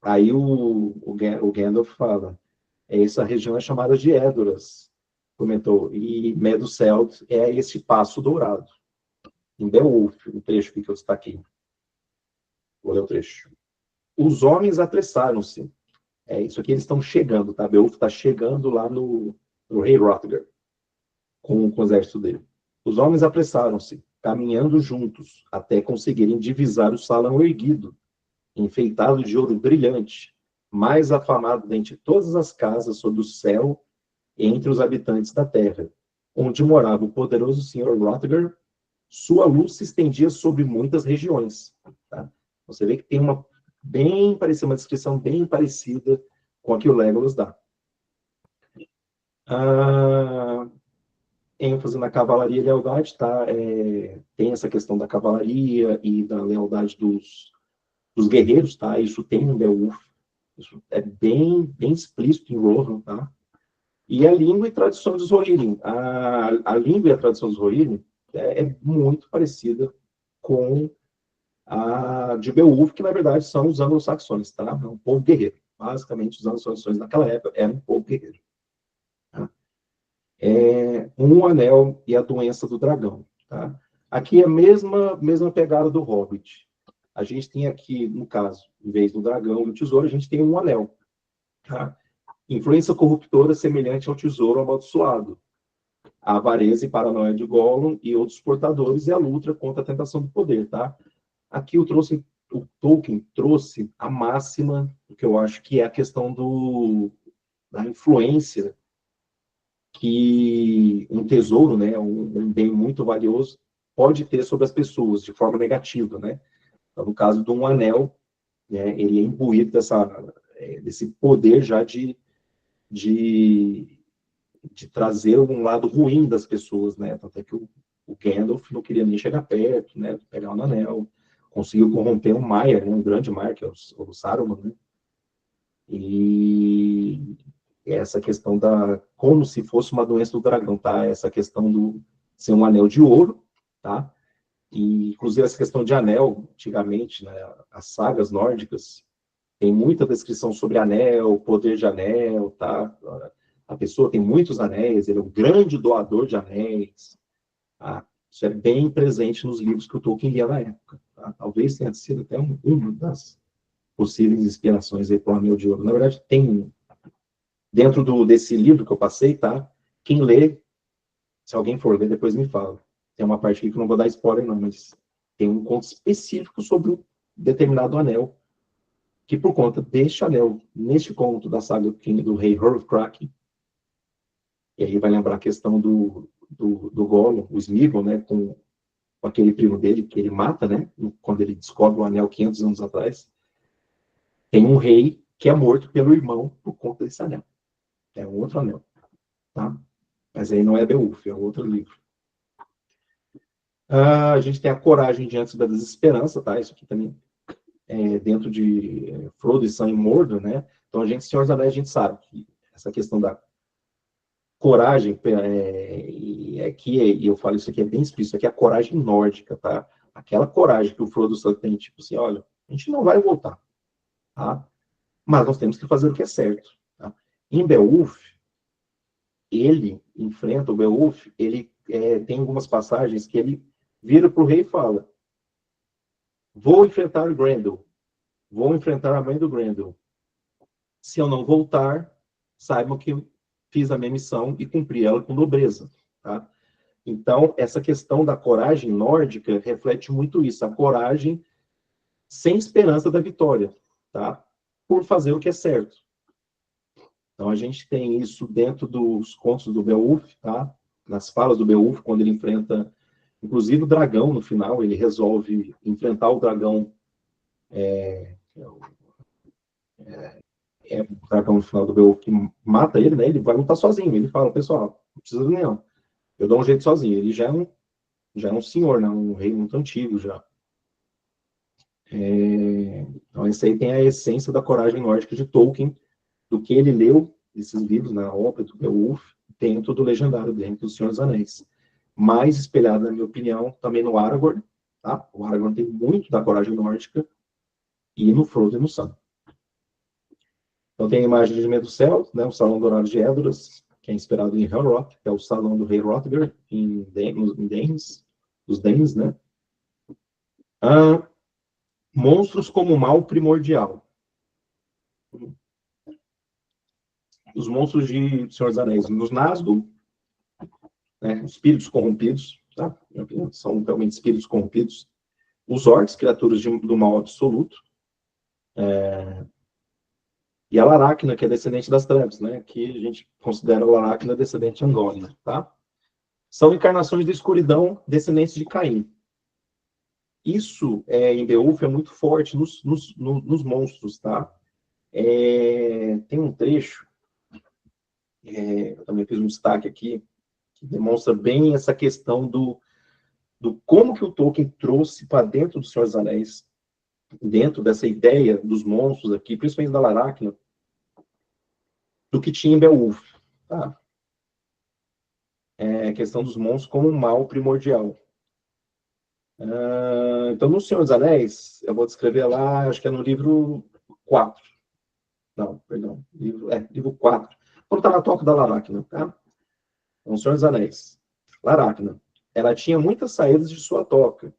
Aí o Gandalf fala, essa região é chamada de Edoras, comentou, e Meduseld é esse passo dourado. Em Beowulf, o trecho que eu destaquei. Vou ler o trecho. Os homens apressaram-se. Isso aqui eles estão chegando, tá? Beowulf está chegando lá no rei Hrothgar, com o exército dele. Os homens apressaram-se, caminhando juntos, até conseguirem divisar o salão erguido, enfeitado de ouro brilhante, mais afamado dentre todas as casas sob o céu entre os habitantes da terra, onde morava o poderoso senhor Hrothgar. Sua luz se estendia sobre muitas regiões. Tá? Você vê que tem uma descrição bem parecida com a que o Legolas dá. ênfase na cavalaria e lealdade, tá? Tem essa questão da cavalaria e da lealdade dos guerreiros, tá? Isso tem em Beowulf. Isso é bem explícito em Rohan, tá? E a língua e tradição dos Rohirrim. A língua e a tradição dos Rohirrim é muito parecida com a de Beowulf, que na verdade são os anglo-saxões, tá? É um povo guerreiro. Basicamente, os anglo-saxões naquela época eram um povo guerreiro. Tá? Um anel e a doença do dragão. Tá? Aqui é a mesma pegada do Hobbit. A gente tem aqui, no caso, em vez do dragão e do tesouro, a gente tem um anel. Tá? Influência corruptora semelhante ao tesouro amaldiçoado. A avareza e paranoia de Gollum e outros portadores e a luta contra a tentação do poder. Tá? Aqui o Tolkien trouxe a máxima, que eu acho que é a questão da influência que um tesouro, né, um bem muito valioso, pode ter sobre as pessoas de forma negativa, né? Então, no caso de um anel, né, ele é imbuído desse poder já de trazer um lado ruim das pessoas, né? Até que o Gandalf não queria nem chegar perto, né? Pegar um anel, conseguiu corromper um Maiar, né? Um grande Maiar, que é o Saruman, né? E essa questão como se fosse uma doença do dragão, tá? Essa questão do ser um anel de ouro, tá? E, inclusive, essa questão de anel, antigamente, né, as sagas nórdicas, tem muita descrição sobre anel, poder de anel, tá? A pessoa tem muitos anéis, ele é um grande doador de anéis, tá? Isso é bem presente nos livros que o Tolkien lia na época, tá? Talvez tenha sido até uma das possíveis inspirações aí para o anel de ouro. Na verdade, tem dentro desse livro que eu passei, tá? Quem lê, se alguém for ler, depois me fala. Tem uma parte aqui que eu não vou dar spoiler, não, mas tem um conto específico sobre um determinado anel, que por conta deste anel, neste conto da saga do rei Hrothgar, e aí vai lembrar a questão do Gollum, o Sméagol, né, com aquele primo dele, que ele mata, né, quando ele descobre o anel 500 anos atrás, tem um rei que é morto pelo irmão por conta desse anel. É um outro anel, tá? Mas aí não é Beowulf, é outro livro. A gente tem a coragem diante da desesperança, tá? Isso aqui também é dentro de Frodo e Sam e Mordor, né? Então, Senhor dos Anéis, a gente sabe que essa questão da coragem, e eu falo isso aqui é bem explícito, isso aqui é a coragem nórdica, tá? Aquela coragem que o Frodo Sam tem, tipo assim, olha, a gente não vai voltar, tá? Mas nós temos que fazer o que é certo, tá? Em Beowulf, o Beowulf, ele tem algumas passagens que ele vira para o rei e fala: vou enfrentar o Grendel, vou enfrentar a mãe do Grendel. Se eu não voltar, saibam que eu fiz a minha missão e cumpri ela com nobreza. Tá? Então, essa questão da coragem nórdica reflete muito isso, a coragem sem esperança da vitória, tá? Por fazer o que é certo. Então, a gente tem isso dentro dos contos do Beowulf, tá? Nas falas do Beowulf, quando ele enfrenta, inclusive, o dragão no final, ele resolve enfrentar o dragão, o dragão no final do Beowulf que mata ele, né? Ele vai lutar sozinho. Ele fala, pessoal, não precisa de nenhum. Eu dou um jeito sozinho. Ele já é um senhor, né? Um rei muito antigo já. Então, esse aí tem a essência da coragem nórdica de Tolkien, do que ele leu, esses livros, na obra do Beowulf, dentro do legendário, dentro do Senhor dos Anéis. Mais espelhado, na minha opinião, também no Aragorn, tá? O Aragorn tem muito da coragem nórdica, e no Frodo e no Sam. Então tem a imagem de Meducel, né, o Salão Dourado de Hédoras, que é inspirado em Helroth, que é o salão do rei Hrothgar, em Danes, os Danes, né? Monstros como mal primordial. Os monstros de Senhor dos Anéis, nos Nazgûl, né, espíritos corrompidos, tá? São realmente espíritos corrompidos. Os orcs, criaturas do mal absoluto. E a Laracna, que é descendente das trevas, né? Que a gente considera a Laracna descendente de Angônia, tá? São encarnações da escuridão, descendentes de Caim. Isso, em Beowulf, é muito forte nos monstros, tá? Tem um trecho, eu também fiz um destaque aqui, que demonstra bem essa questão do como que o Tolkien trouxe para dentro do Senhor dos Anéis, dentro dessa ideia dos monstros aqui, principalmente da Laracna, do que tinha em Beowulf, tá? A questão dos monstros como um mal primordial. Então, no Senhor dos Anéis, eu vou descrever lá, acho que é no livro 4. Não, perdão, livro 4. Quando está na toca da Laracna, tá? Então, Senhor dos Anéis. Laracna. Ela tinha muitas saídas de sua toca.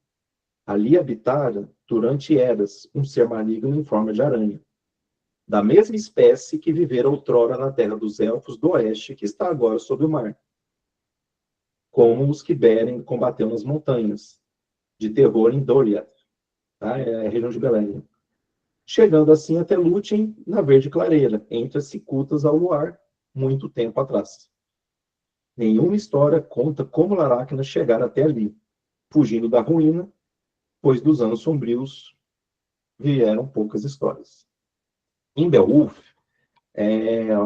Ali habitara, durante eras, um ser maligno em forma de aranha, da mesma espécie que vivera outrora na terra dos elfos do oeste, que está agora sob o mar. Como os que Beren combateu nas montanhas, de terror em Doriath, tá? É a região de Belém. Chegando assim até Lúthien, na verde clareira, entre as cicutas ao luar, muito tempo atrás. Nenhuma história conta como Laracna chegara até ali, fugindo da ruína, pois dos anos sombrios vieram poucas histórias. Em Beowulf,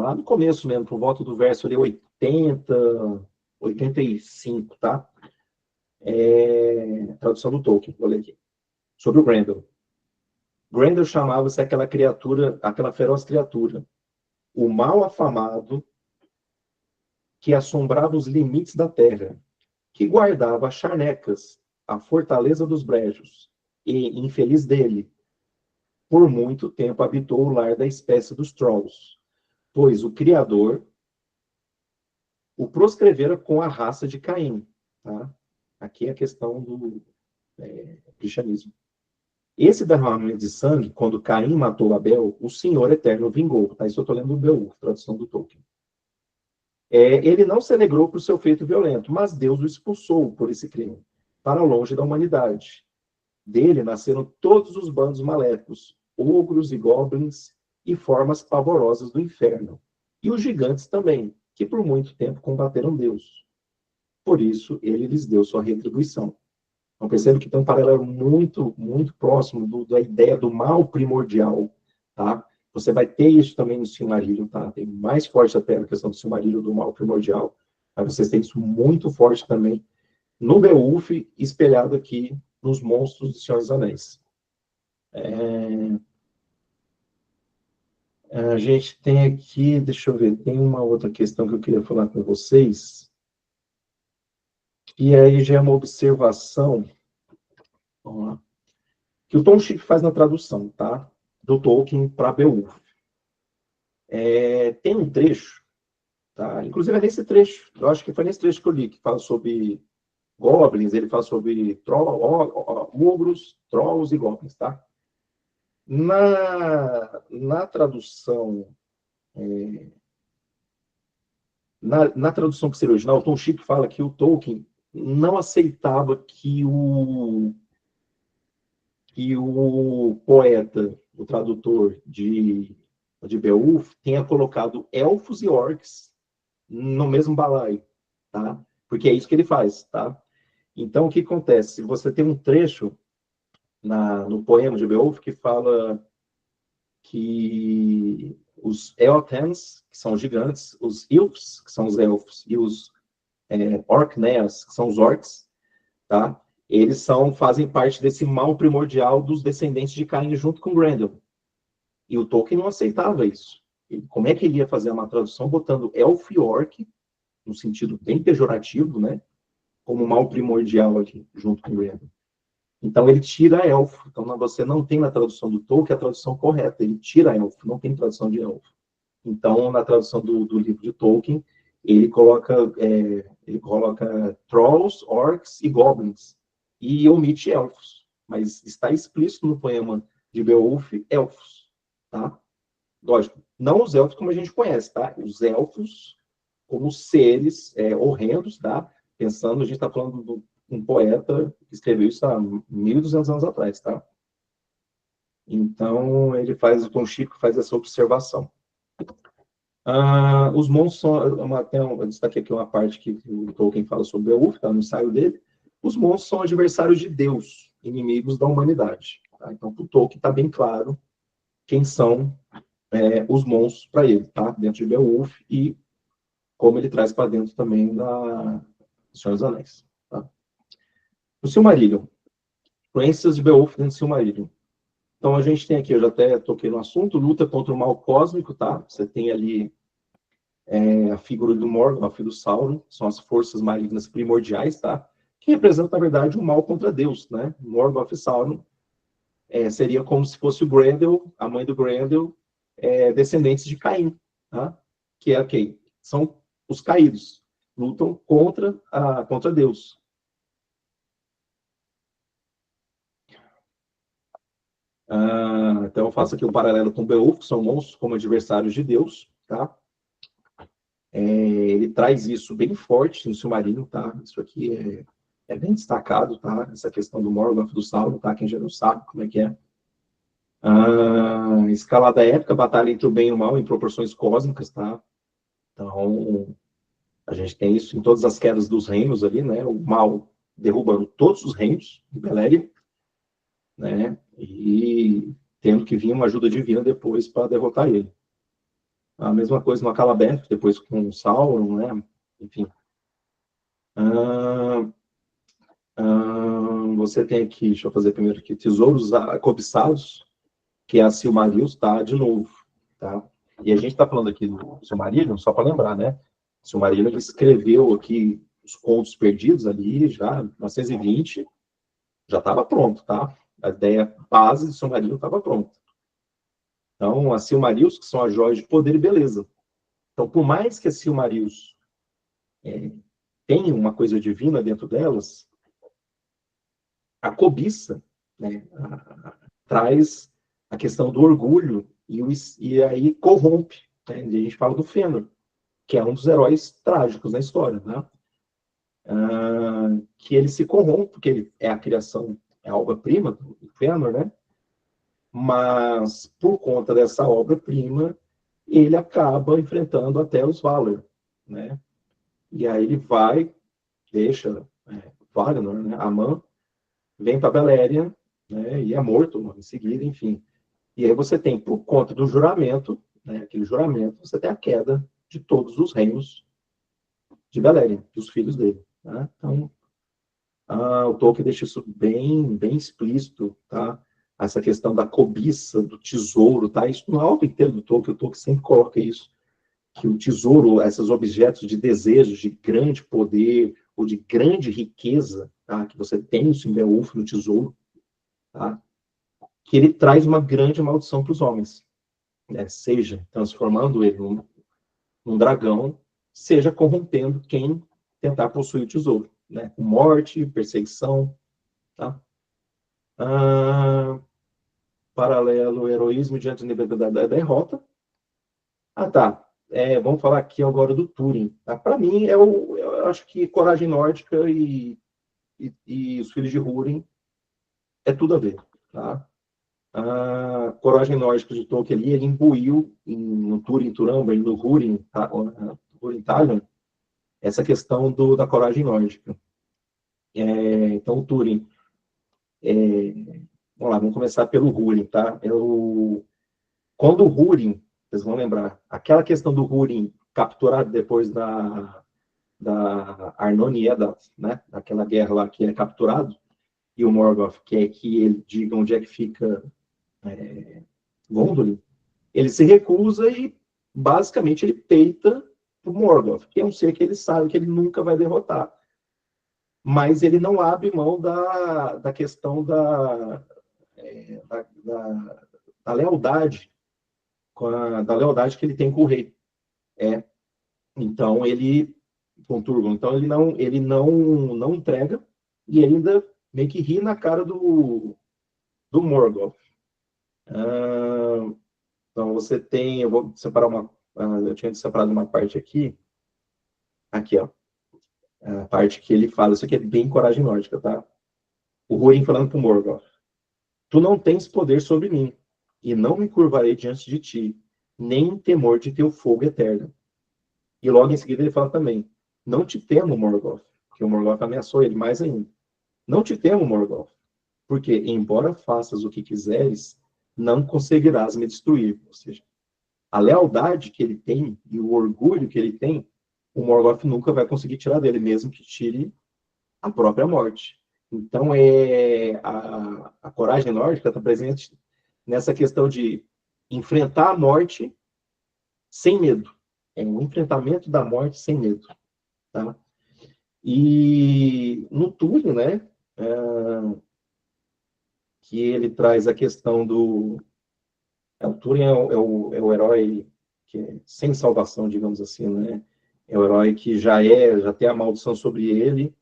lá no começo mesmo, por volta do verso ali 80, 85, tá? Tradução do Tolkien, vou ler aqui. Sobre o Grendel. Grendel chamava-se aquela criatura, aquela feroz criatura, o mal afamado que assombrava os limites da terra, que guardava as charnecas, a fortaleza dos brejos, e, infeliz dele, por muito tempo habitou o lar da espécie dos Trolls, pois o Criador o proscrevera com a raça de Caim. Tá? Aqui é a questão do cristianismo. Esse derramamento de sangue, quando Caim matou Abel, o Senhor Eterno vingou. Tá? Isso eu estou lendo do Beowulf, tradução do Tolkien. Ele não se alegrou por seu feito violento, mas Deus o expulsou por esse crime, para longe da humanidade. Dele nasceram todos os bandos maléficos, ogros e goblins e formas pavorosas do inferno. E os gigantes também, que por muito tempo combateram Deus. Por isso, ele lhes deu sua retribuição. Então, percebe que tem um paralelo muito, muito próximo da ideia do mal primordial, tá? Você vai ter isso também no Silmarillion, tá? Tem mais forte até a questão do Silmarillion, do mal primordial. Mas vocês têm isso muito forte também no Beowulf, espelhado aqui nos monstros do Senhor dos Anéis. A gente tem aqui, deixa eu ver, tem uma outra questão que eu queria falar com vocês. E aí já é uma observação, vamos lá, que o Tom Schick faz na tradução, tá? Do Tolkien para Beowulf. Tem um trecho, tá? Inclusive é nesse trecho, eu acho que foi nesse trecho que eu li, que fala sobre goblins, ele fala sobre ogros, trolls e goblins, tá? Na tradução, na tradução que seria original, o Tom Schick fala que o Tolkien não aceitava que o poeta, o tradutor de Beowulf, tenha colocado elfos e orcs no mesmo balaio, tá? Porque é isso que ele faz, tá? Então, o que acontece? Você tem um trecho no poema de Beowulf que fala que os Eothans, que são os gigantes, os Ilfs, que são os elfos, e os Orcners, que são os orcs, tá? Eles fazem parte desse mal primordial dos descendentes de Caim junto com Grendel. E o Tolkien não aceitava isso. Como é que ele ia fazer uma tradução botando elfo e orc, no sentido bem pejorativo, né? Como mal primordial aqui, junto com Grendel. Então ele tira elfo. Então você não tem na tradução do Tolkien a tradução correta. Ele tira elfo, não tem tradução de elfo. Então, na tradução do livro de Tolkien, ele coloca trolls, orcs e goblins, e omite elfos, mas está explícito no poema de Beowulf, elfos, tá? Lógico, não os elfos como a gente conhece, tá? Os elfos como seres horrendos, tá? Pensando, a gente está falando de um poeta que escreveu isso há 1.200 anos atrás, tá? Então, o Tom Chico faz essa observação. Os monstros são, eu destaquei aqui uma parte que o Tolkien fala sobre Beowulf, está no ensaio dele. Os monstros são adversários de Deus, inimigos da humanidade. Tá? Então, para o Tolkien está bem claro quem são os monstros para ele, tá? Dentro de Beowulf, e como ele traz para dentro também da Senhor dos Anéis. Tá? O Silmarillion. Influências de Beowulf dentro do Silmarillion. Então, a gente tem aqui, eu já até toquei no assunto, luta contra o mal cósmico, tá? Você tem ali a figura do Morgoth, a filho do Sauron, são as forças malignas primordiais, tá? Que representam, na verdade, o mal contra Deus, né? Morgoth e Sauron seria como se fosse o Grendel, a mãe do Grendel, descendentes de Caim, tá? Que é quem? São os caídos, lutam contra Deus. Então eu faço aqui um paralelo com Beowulf, que são monstros como adversários de Deus, tá? Ele traz isso bem forte no Silmarillion, tá? Isso aqui é bem destacado, tá? Essa questão do Morgoth, do Sauron, tá? Quem já não sabe como é que é. Escalada épica, batalha entre o bem e o mal em proporções cósmicas, tá? Então, a gente tem isso em todas as quedas dos reinos ali, né? O mal derrubando todos os reinos de Beleriand, né? E tendo que vir uma ajuda divina depois para derrotar ele. A mesma coisa no Akalabeth, depois com o Sauron, né? Enfim. Você tem aqui, deixa eu fazer primeiro aqui, tesouros cobiçados, que é a Silmarils, tá? De novo, tá? E a gente está falando aqui do Silmarillion, só para lembrar, né? O Silmarillion, ele escreveu aqui os contos perdidos ali, já em 1920, já estava pronto, tá? A ideia base do Silmarillion estava pronta. Então, as Silmarils, que são as joias de poder e beleza. Então, por mais que as Silmarils tenham uma coisa divina dentro delas, a cobiça, né, traz a questão do orgulho e aí corrompe. Né? E a gente fala do Fëanor, que é um dos heróis trágicos da história, né? Que ele se corrompe, porque ele é a criação, é a obra-prima do Fëanor, né? Mas, por conta dessa obra-prima, ele acaba enfrentando até os Valar, né? E aí ele vai, deixa Valinor, né? Aman, vem para Beleriand, né? E é morto em seguida, enfim. E aí você tem, por conta do juramento, né? Aquele juramento, você tem a queda de todos os reinos de Beleriand, dos filhos dele. Tá? Então, o Tolkien deixa isso bem, bem explícito, tá? Essa questão da cobiça, do tesouro, tá? Isso no alto inteiro do Tolkien, o Tolkien sempre coloca isso, que o tesouro, esses objetos de desejo, de grande poder, ou de grande riqueza, tá? Que você tem no Beowulf, no tesouro, tá? Que ele traz uma grande maldição para os homens, né? Seja transformando ele num dragão, seja corrompendo quem tentar possuir o tesouro, né? Com morte, perseguição, tá? Paralelo, heroísmo diante da derrota. Tá. Vamos falar aqui agora do Túrin. Tá? Para mim, eu acho que Coragem Nórdica e Os Filhos de Húrin é tudo a ver. Tá? A Coragem Nórdica de Tolkien ali, ele imbuiu no Túrin Turambar e no Húrin, tá? Húrin Talion, essa questão da coragem nórdica. Então, o Túrin. Vamos lá, vamos começar pelo Húrin, tá? Quando o Húrin, vocês vão lembrar, aquela questão do Húrin capturado depois da Arnón e Edath, né? Daquela guerra lá que ele é capturado, e o Morgoth quer que ele diga onde é que fica Gondolin, ele se recusa e, basicamente, ele peita o Morgoth, que é um ser que ele sabe que ele nunca vai derrotar. Mas ele não abre mão da questão da lealdade da lealdade que ele tem com o rei. Então ele com Turgon, então ele não entrega e ele ainda meio que ri na cara do Morgoth. Então você tem, eu vou separar eu tinha separado uma parte aqui, ó, a parte que ele fala, isso aqui é bem coragem nórdica, tá? O Húrin falando pro Morgoth: tu não tens poder sobre mim, e não me curvarei diante de ti, nem em temor de teu fogo eterno. E logo em seguida ele fala também: não te temo, Morgoth, que o Morgoth ameaçou ele mais ainda. Não te temo, Morgoth, porque, embora faças o que quiseres, não conseguirás me destruir. Ou seja, a lealdade que ele tem e o orgulho que ele tem, o Morgoth nunca vai conseguir tirar dele, mesmo que tire a própria morte. Então, a coragem nórdica está presente nessa questão de enfrentar a morte sem medo. É um enfrentamento da morte sem medo. Tá? E no Túlio, né, que ele traz a questão do... O Túlio é o herói que é sem salvação, digamos assim, né? É o herói que já tem a maldição sobre ele,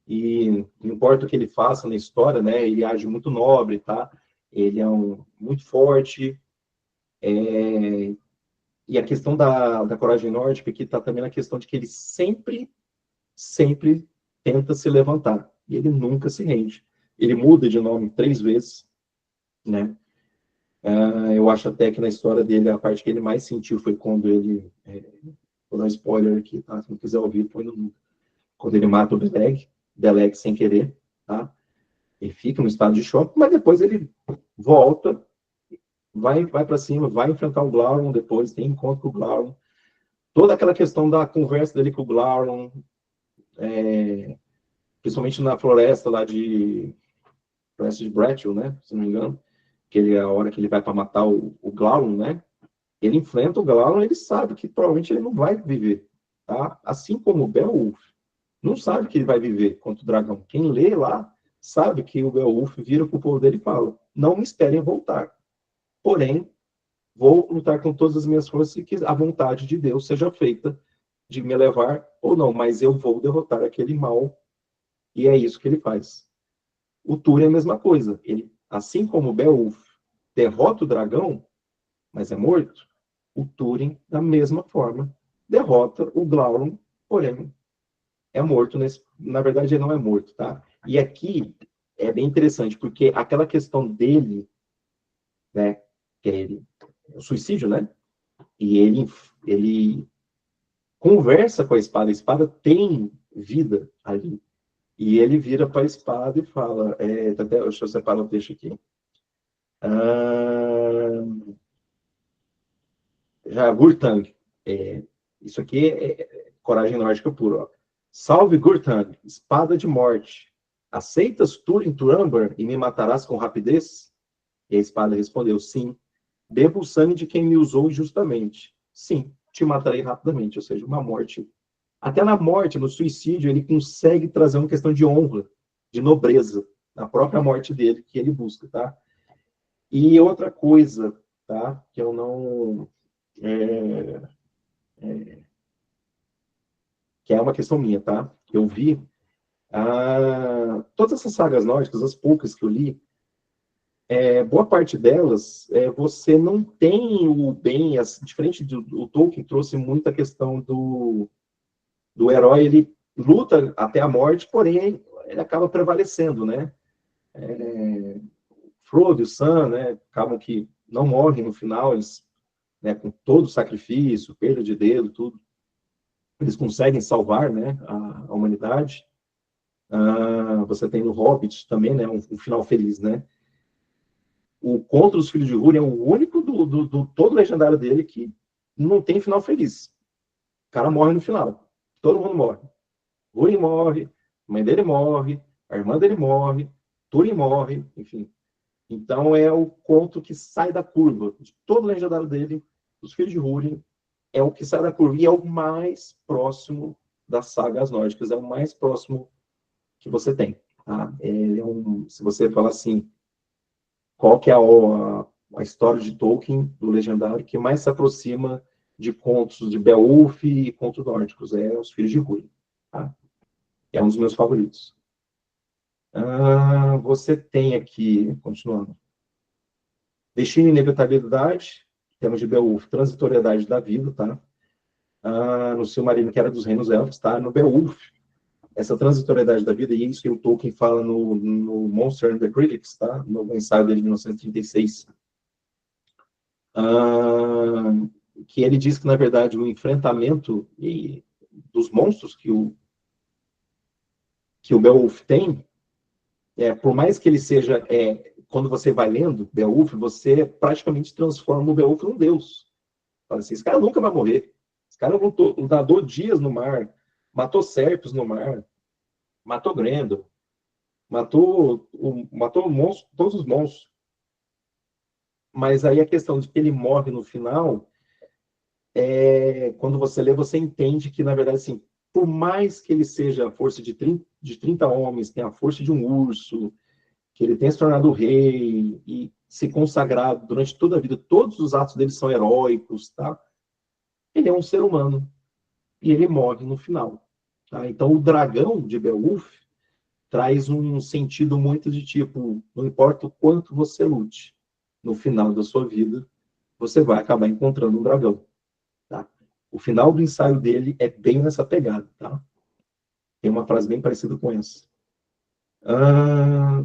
e não importa o que ele faça na história, né, ele age muito nobre, tá? Ele é muito forte, e a questão da coragem nórdica aqui está também na questão de que ele sempre tenta se levantar, e ele nunca se rende. Ele muda de nome 3 vezes, né? Eu acho até que na história dele, a parte que ele mais sentiu foi quando ele... vou dar um spoiler aqui, tá? Se não quiser ouvir, põe no... Quando ele mata o Beleg sem querer, tá? Ele fica no estado de choque, mas depois ele volta, vai para cima, vai enfrentar o Glaurung depois, tem encontro com o Glaurung. Toda aquela questão da conversa dele com o Glaurung, principalmente na floresta lá floresta de Brettel, né? Se não me engano, que é a hora que ele vai para matar o Glaurung, né? Ele enfrenta o Glaurung, ele sabe que provavelmente ele não vai viver, tá? Assim como o Beowulf não sabe que ele vai viver contra o dragão. Quem lê lá sabe que o Beowulf vira para o povo dele e fala: não me esperem voltar. Porém, vou lutar com todas as minhas forças e que a vontade de Deus seja feita de me levar ou não, mas eu vou derrotar aquele mal, e é isso que ele faz. O Túlio é a mesma coisa. Ele, assim como o Beowulf derrota o dragão, mas é morto, o Túlio, da mesma forma, derrota o Glaurung, porém é morto. Na verdade, ele não é morto, tá? E aqui é bem interessante, porque aquela questão dele, né, que é o suicídio, né? E ele conversa com a espada tem vida ali. E ele vira para a espada e fala, deixa eu separar o texto aqui. Já Gurtang. Isso aqui é coragem nórdica pura. Ó. Salve Gurtang, espada de morte. Aceitas Túrin Turambar e me matarás com rapidez? E a espada respondeu, sim. Bebo o sangue de quem me usou injustamente. Sim, te matarei rapidamente. Ou seja, uma morte. Até na morte, no suicídio, ele consegue trazer uma questão de honra, de nobreza, na própria morte dele, que ele busca, tá? E outra coisa, tá? Que eu não... que é uma questão minha, tá? Eu vi todas essas sagas nórdicas, as poucas que eu li, boa parte delas, você não tem o bem, diferente do Tolkien, trouxe muita questão do herói, ele luta até a morte, porém, ele acaba prevalecendo, né? Frodo e o Sam, né, acabam que não morrem no final, eles, né, com todo o sacrifício, perda de dedo, tudo, eles conseguem salvar, né, a humanidade. Você tem no Hobbit também, né, um final feliz, né? O Contra os Filhos de Húrin é o único do todo legendário dele que não tem final feliz. O cara morre no final. Todo mundo morre. Húrin morre, a mãe dele morre, a irmã dele morre, Túrin morre, enfim. Então é o conto que sai da curva. De todo o legendário dele, os Filhos de Húrin, é o que sai da curva. E é o mais próximo das sagas nórdicas. É o mais próximo que você tem. Tá? Se você falar assim, qual que é a história de Tolkien, do Legendário, que mais se aproxima de contos de Beowulf e contos nórdicos, é Os Filhos de Húrin. Tá? É um dos meus favoritos. Você tem aqui, continuando, Destino e Inevitabilidade, temos de Beowulf, Transitoriedade da Vida, tá? No Silmarillion, que era dos Reinos Elfos, tá? No Beowulf, essa transitoriedade da vida, e isso que o Tolkien fala no Monster and the Critics, tá? No ensaio dele de 1936, que ele diz que, na verdade, o enfrentamento dos monstros que o Beowulf tem, por mais que ele seja, quando você vai lendo Beowulf, você praticamente transforma o Beowulf num deus. Fala assim, esse cara nunca vai morrer. Esse cara nadou dias no mar, matou serpes no mar, matou Grendel, matou monstro, todos os monstros. Mas aí a questão de que ele morre no final, quando você lê, você entende que, na verdade, assim, por mais que ele seja a força de 30 homens, tenha a força de um urso, que ele tenha se tornado rei e se consagrado durante toda a vida, todos os atos dele são heróicos, tá? Ele é um ser humano e ele morre no final. Tá? Então, o dragão de Beowulf traz um sentido muito de tipo, não importa o quanto você lute, no final da sua vida, você vai acabar encontrando um dragão. Tá? O final do ensaio dele é bem nessa pegada. Tá? Tem uma frase bem parecida com essa.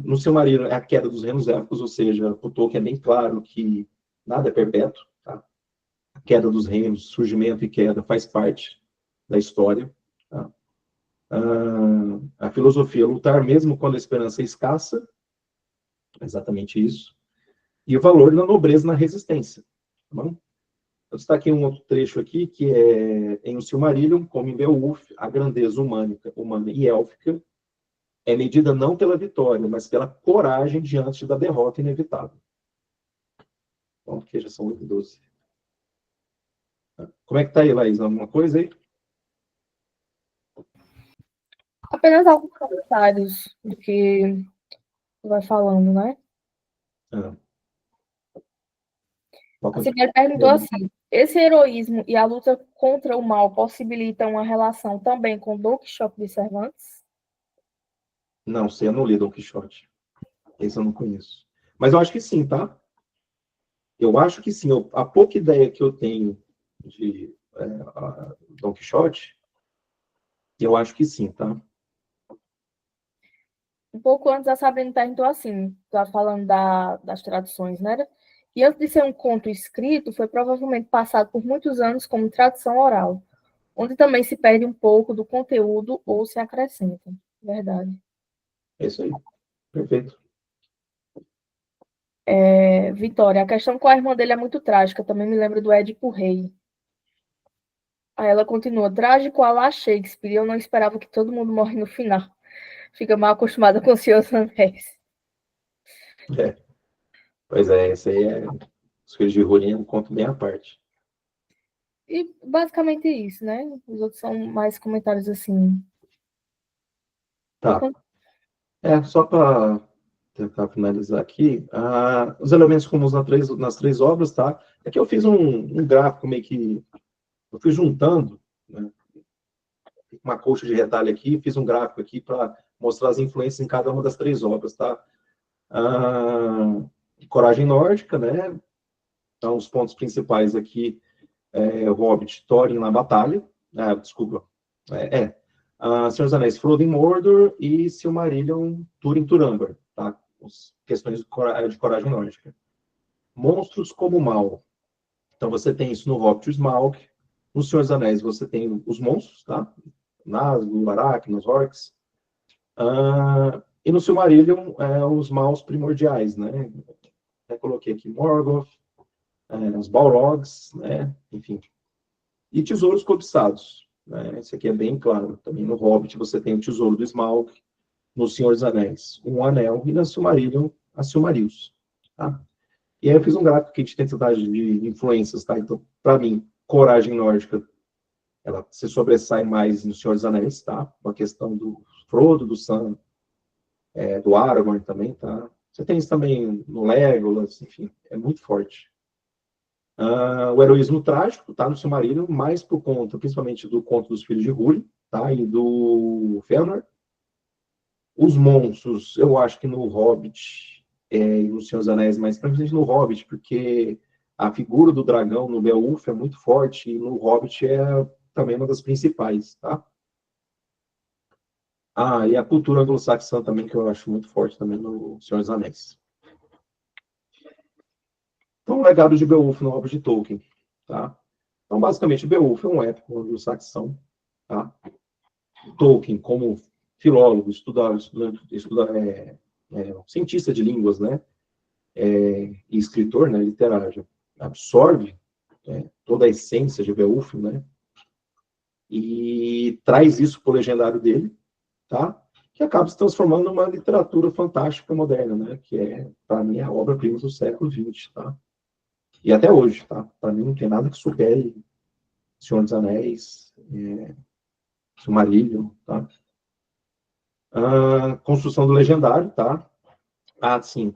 No Silmarillion é a queda dos reinos élficos, ou seja, o Tolkien é bem claro que nada é perpétuo. Tá? A queda dos reinos, surgimento e queda faz parte da história. Tá? A filosofia, lutar mesmo quando a esperança é escassa, exatamente isso. E o valor da nobreza na resistência. Tá bom? Eu destaquei um outro trecho aqui, que é em O Silmarillion, como em Beowulf, a grandeza humana e élfica é medida não pela vitória, mas pela coragem diante da derrota inevitável. Bom, porque já são 8h12. Como é que tá aí, Laís? Alguma coisa aí? Apenas alguns comentários do que vai falando, né? A Cibele perguntou assim, esse heroísmo e a luta contra o mal possibilitam uma relação também com Don Quixote de Cervantes? Não, sei, eu não li Don Quixote. Esse eu não conheço. Mas eu acho que sim, tá? Eu acho que sim. A pouca ideia que eu tenho de Don Quixote, eu acho que sim, tá? Um pouco antes, a Sabrina perguntou assim, tá falando das traduções, né? E antes de ser um conto escrito, foi provavelmente passado por muitos anos como tradução oral, onde também se perde um pouco do conteúdo ou se acrescenta. Verdade. É isso aí. Perfeito. Vitória, a questão com a irmã dele é muito trágica, também me lembra do Édipo Rei. Aí ela continua, trágico a lá Shakespeare, eu não esperava que todo mundo morre no final. Fica mal acostumada com o Senhor dos Anéis. Pois é, esse aí é Os Filhos de Húrin, um conto bem à parte. E basicamente isso, né? Os outros são mais comentários assim. Tá. Só para tentar finalizar aqui, os elementos comuns nas três obras, tá? Aqui eu fiz um gráfico meio que... Eu fui juntando, né, uma colcha de retalho aqui, fiz um gráfico aqui para mostrar as influências em cada uma das três obras, tá? Coragem Nórdica, né? Então, os pontos principais aqui o Hobbit, Thorin na batalha, desculpa, Senhor dos Anéis, Frodo em Mordor e Silmarillion, Túrin Turambar, tá? As questões de coragem nórdica. Monstros como mal. Então, você tem isso no Hobbit, o Smaug. No Senhor dos Anéis, você tem os monstros, tá? Nazgûl, Aracnos, Orcs. E no Silmarillion, os maus primordiais, né? Até coloquei aqui Morgoth, os Balrogs, né? Enfim. E tesouros cobiçados. Né? Esse aqui é bem claro. Também no Hobbit você tem o tesouro do Smaug, no Senhor dos Anéis, um anel, e na Silmarillion, a Silmarils. Tá? E aí eu fiz um gráfico aqui de intensidade de influências. Tá? Então, para mim, coragem nórdica, ela se sobressai mais no Senhor dos Anéis, tá? Com a questão do Frodo, do Sam, do Aragorn também, tá? Você tem isso também no Legolas, enfim, é muito forte. O heroísmo trágico, tá, no Silmarillion, mais por conta, principalmente, do conto dos Filhos de Húrin, tá, e do Fëanor. Os monstros, eu acho que no Hobbit e no Senhor dos Anéis, mas principalmente no Hobbit, porque a figura do dragão no Beowulf é muito forte, e no Hobbit é também uma das principais, tá? E a cultura anglo-saxã também, que eu acho muito forte também no Senhor dos Anéis. Então, o legado de Beowulf no Hobbit de Tolkien, tá? Então, basicamente, Beowulf é um épico anglo-saxão, tá? Tolkien, como filólogo, cientista de línguas, né? E escritor, né, literário, absorve toda a essência de Beowulf, né? E traz isso para o legendário dele, tá? Que acaba se transformando numa literatura fantástica moderna, né? Que é, para mim, a obra-prima do século XX, tá? E até hoje, tá? Para mim, não tem nada que supere Senhor dos Anéis, Silmarillion, tá? Construção do legendário, tá? Sim,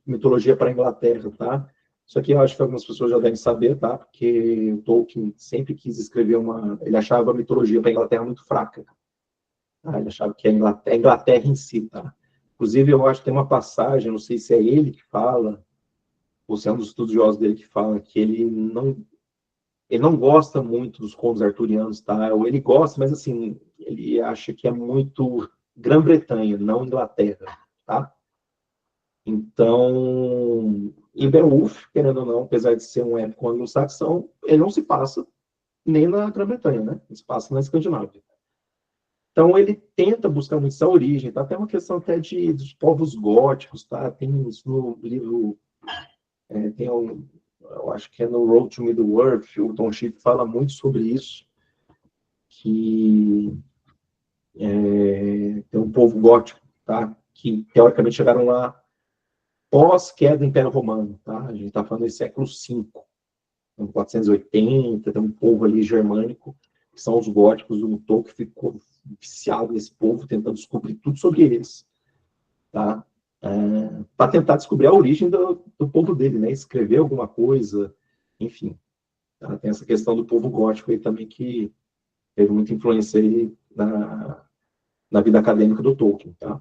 mitologia para a Inglaterra, tá? Isso aqui eu acho que algumas pessoas já devem saber, tá? Porque o Tolkien sempre quis escrever ele achava a mitologia para a Inglaterra muito fraca. Tá? Ele achava que a Inglaterra em si, tá? Inclusive, eu acho que tem uma passagem, não sei se é ele que fala, ou se é um dos estudiosos dele que fala, que ele não gosta muito dos contos arturianos, tá? Ou ele gosta, mas assim, ele acha que é muito Grã-Bretanha, não Inglaterra, tá? Então, em Beowulf, querendo ou não, apesar de ser um épico anglo-saxão, ele não se passa nem na Grã-Bretanha, né? Ele se passa na Escandinávia. Então, ele tenta buscar muito essa origem, tá? Até uma questão até dos povos góticos, tá? Tem isso no livro, eu acho que é no Road to Middle-earth, o Tom Schiff fala muito sobre isso, que tem um povo gótico, tá? Que teoricamente chegaram lá pós-queda do Império Romano, tá? A gente está falando do século V, 480, tem um povo ali germânico, que são os góticos, o Tolkien ficou viciado nesse povo, tentando descobrir tudo sobre eles, tá? Para tentar descobrir a origem do povo dele, né? Escrever alguma coisa, enfim. Tá? Tem essa questão do povo gótico aí também, que teve muita influência aí na vida acadêmica do Tolkien, tá?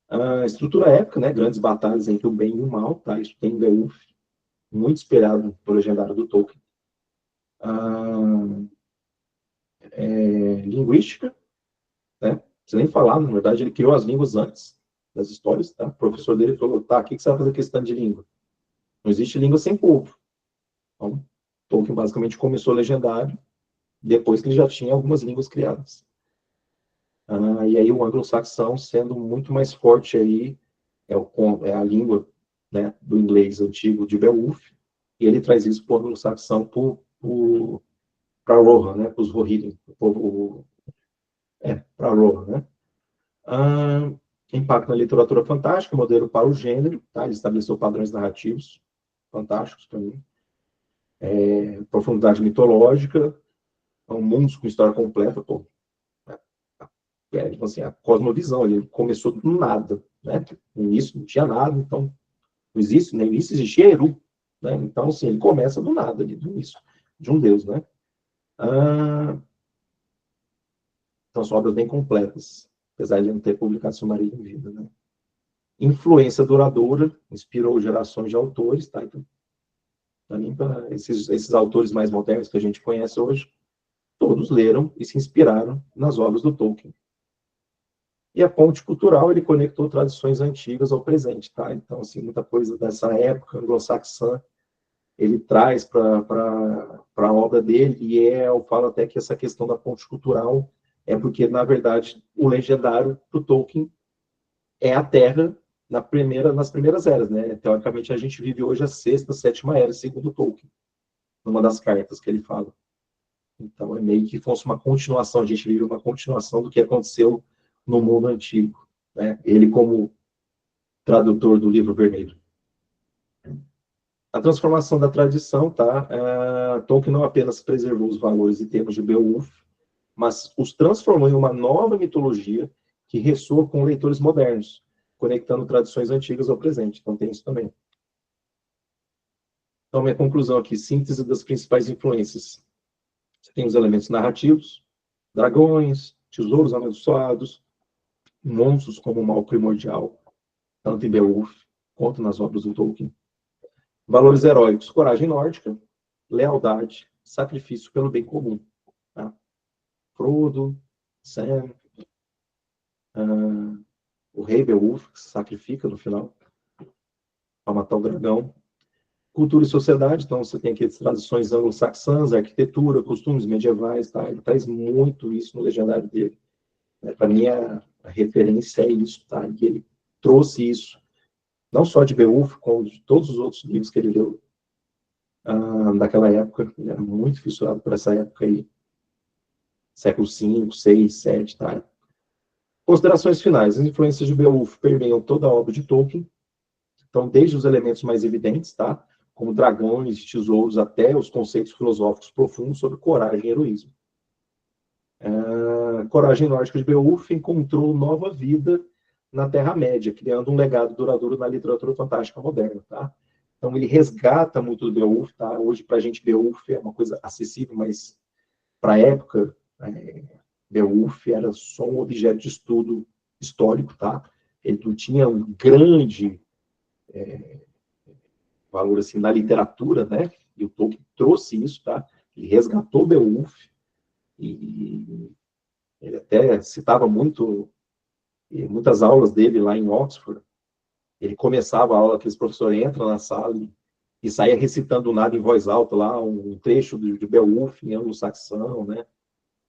A estrutura épica, né? Grandes batalhas entre o bem e o mal, tá? Isso tem Beowulf, muito inspirado pelo legendário do Tolkien. Linguística, né? Não precisa nem falar, na verdade, ele criou as línguas antes das histórias, tá? O professor dele falou, tá, o que você vai fazer questão de língua? Não existe língua sem povo. Então, Tolkien basicamente começou legendário, depois que ele já tinha algumas línguas criadas. E aí o anglo-saxão sendo muito mais forte aí, é a língua, né, do inglês antigo de Beowulf, e ele traz isso para o anglo-saxão para Rohan, né, para os Rohirrim, para Rohan, né. Impacto na literatura fantástica, modelo para o gênero, tá? Ele estabeleceu padrões narrativos fantásticos para mim. Profundidade mitológica, mundos com história completa, pô. Tipo assim, a cosmovisão, ele começou do nada, né? No início não tinha nada, então no início existia Eru, né? Então, assim, ele começa do nada, ali, do início, de um deus, né? Então, são obras bem completas, apesar de não ter publicado Silmarillion em vida, né? Influência duradoura, inspirou gerações de autores, tá? Então, também para esses autores mais modernos que a gente conhece hoje, todos leram e se inspiraram nas obras do Tolkien. E a ponte cultural, ele conectou tradições antigas ao presente, tá? Então, assim, muita coisa dessa época anglo-saxã, ele traz para a obra dele, e eu falo até que essa questão da ponte cultural é porque, na verdade, o legendário do Tolkien é a Terra nas primeiras eras, né? Teoricamente, a gente vive hoje a sexta, sétima era, segundo Tolkien, numa das cartas que ele fala. Então, é meio que fosse uma continuação, a gente vive uma continuação do que aconteceu no mundo antigo, né? Ele como tradutor do Livro Vermelho. A transformação da tradição, tá? Tolkien não apenas preservou os valores e termos de Beowulf, mas os transformou em uma nova mitologia que ressoa com leitores modernos, conectando tradições antigas ao presente. Então, tem isso também. Então, minha conclusão aqui, síntese das principais influências. Você tem os elementos narrativos, dragões, tesouros amaldiçoados, monstros como o mal primordial, tanto em Beowulf quanto nas obras do Tolkien. Valores heróicos, coragem nórdica, lealdade, sacrifício pelo bem comum. Tá? Frodo, Sam, o rei Beowulf, que se sacrifica no final para matar o dragão. Cultura e sociedade, então você tem aqui as tradições anglo-saxãs, arquitetura, costumes medievais, tá? Ele traz muito isso no legendário dele. Para mim, a referência é isso, tá? E ele trouxe isso, não só de Beowulf, como de todos os outros livros que ele leu daquela época. Ele era muito fissurado por essa época aí, século V, VI, VII, tá? Considerações finais. As influências de Beowulf permeiam toda a obra de Tolkien. Então, desde os elementos mais evidentes, tá? Como dragões, tesouros, até os conceitos filosóficos profundos sobre coragem e heroísmo. A coragem nórdica de Beowulf encontrou nova vida na Terra-média, criando um legado duradouro na literatura fantástica moderna. Tá? Então, ele resgata muito do Beowulf. Tá? Hoje, para a gente, Beowulf é uma coisa acessível, mas para a época, Beowulf era só um objeto de estudo histórico. Tá? Ele não tinha um grande valor assim, na literatura, né? E o Tolkien trouxe isso, tá? Ele resgatou Beowulf e ele até citava muito, muitas aulas dele lá em Oxford. Ele começava a aula, aqueles professores entram na sala e saía recitando nada em voz alta lá, um trecho de Beowulf em anglo-saxão, né?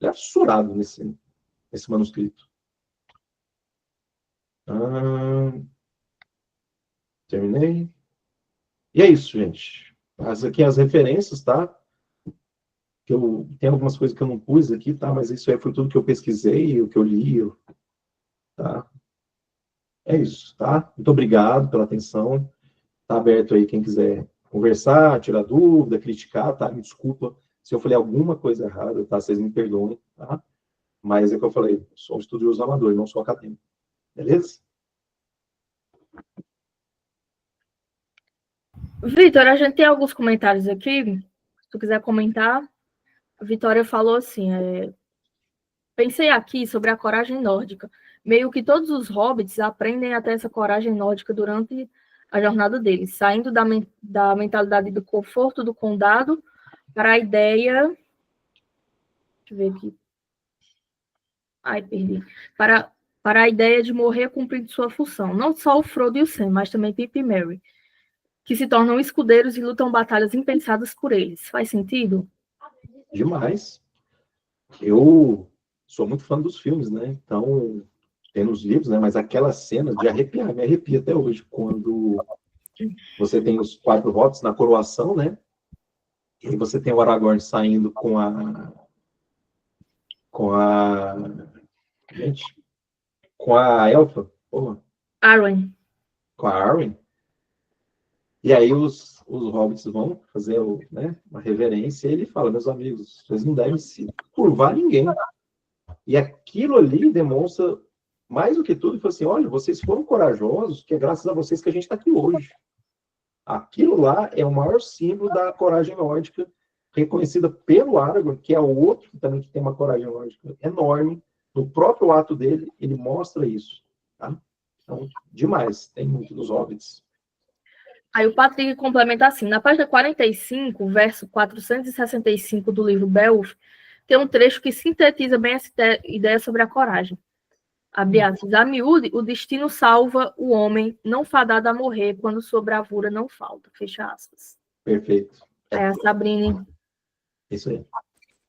Ele é fissurado nesse manuscrito. Terminei. E é isso, gente. As aqui as referências, tá? Tem algumas coisas que eu não pus aqui, tá? Mas isso aí foi tudo que eu pesquisei, o que eu li, tá? É isso, tá? Muito obrigado pela atenção. Tá aberto aí quem quiser conversar, tirar dúvida, criticar, tá? Me desculpa se eu falei alguma coisa errada, tá? Vocês me perdoem, tá? Mas é o que eu falei, sou um estudioso amador, não sou acadêmico. Beleza? Vitor, a gente tem alguns comentários aqui. Se tu quiser comentar, a Vitória falou assim: pensei aqui sobre a coragem nórdica. Meio que todos os hobbits aprendem a ter essa coragem nórdica durante a jornada deles, saindo da mentalidade do conforto do condado para a ideia. Deixa eu ver aqui. Ai, perdi. Para a ideia de morrer cumprindo sua função. Não só o Frodo e o Sam, mas também Pip e Merry, que se tornam escudeiros e lutam batalhas impensadas por eles. Faz sentido? Demais. Eu sou muito fã dos filmes, né? Então, tem nos livros, né? Mas aquela cena de arrepiar, me arrepia até hoje, quando você tem os 4 hobbits na coroação, né? E aí você tem o Aragorn saindo com a gente, com a elfa, Arwen. com a Arwen. E aí os hobbits vão fazer uma reverência e ele fala: meus amigos, vocês não devem se curvar ninguém. E aquilo ali demonstra, mais do que tudo, que assim, olha, vocês foram corajosos, que é graças a vocês que a gente está aqui hoje. Aquilo lá é o maior símbolo da coragem nórdica, reconhecida pelo Aragorn, que é o outro que também tem uma coragem nórdica enorme. No próprio ato dele, ele mostra isso. Tá? Então, demais, tem muito dos hobbits. Aí o Patrick complementa assim: na página 45, verso 465 do livro Beowulf, tem um trecho que sintetiza bem essa ideia sobre a coragem. Abre aspas. A miúde, o destino salva o homem, não fadado a morrer quando sua bravura não falta. Fecha aspas. Perfeito. Aí a Sabrine. Isso aí.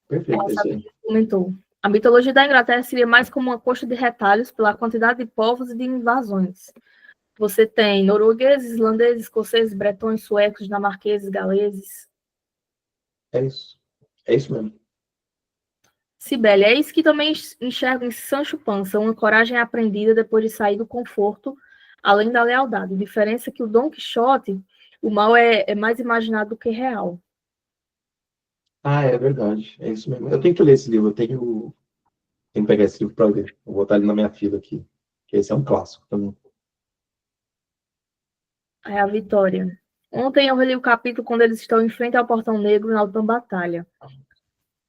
Perfeito, isso aí. Comentou. A mitologia da Inglaterra seria mais como uma coxa de retalhos pela quantidade de povos e de invasões. Você tem noruegueses, islandeses, escoceses, bretões, suecos, dinamarqueses, galeses. É isso. É isso mesmo. Sibeli, é isso que também enxergo em Sancho Panza, uma coragem aprendida depois de sair do conforto, além da lealdade. A diferença é que o Dom Quixote, o mal é mais imaginado do que real. É verdade. É isso mesmo. Eu tenho que ler esse livro. Eu tenho que pegar esse livro para ler. Vou botar ele na minha fila aqui. Que esse é um clássico também. Aí a Vitória. Ontem eu reli o capítulo quando eles estão em frente ao Portão Negro na última batalha.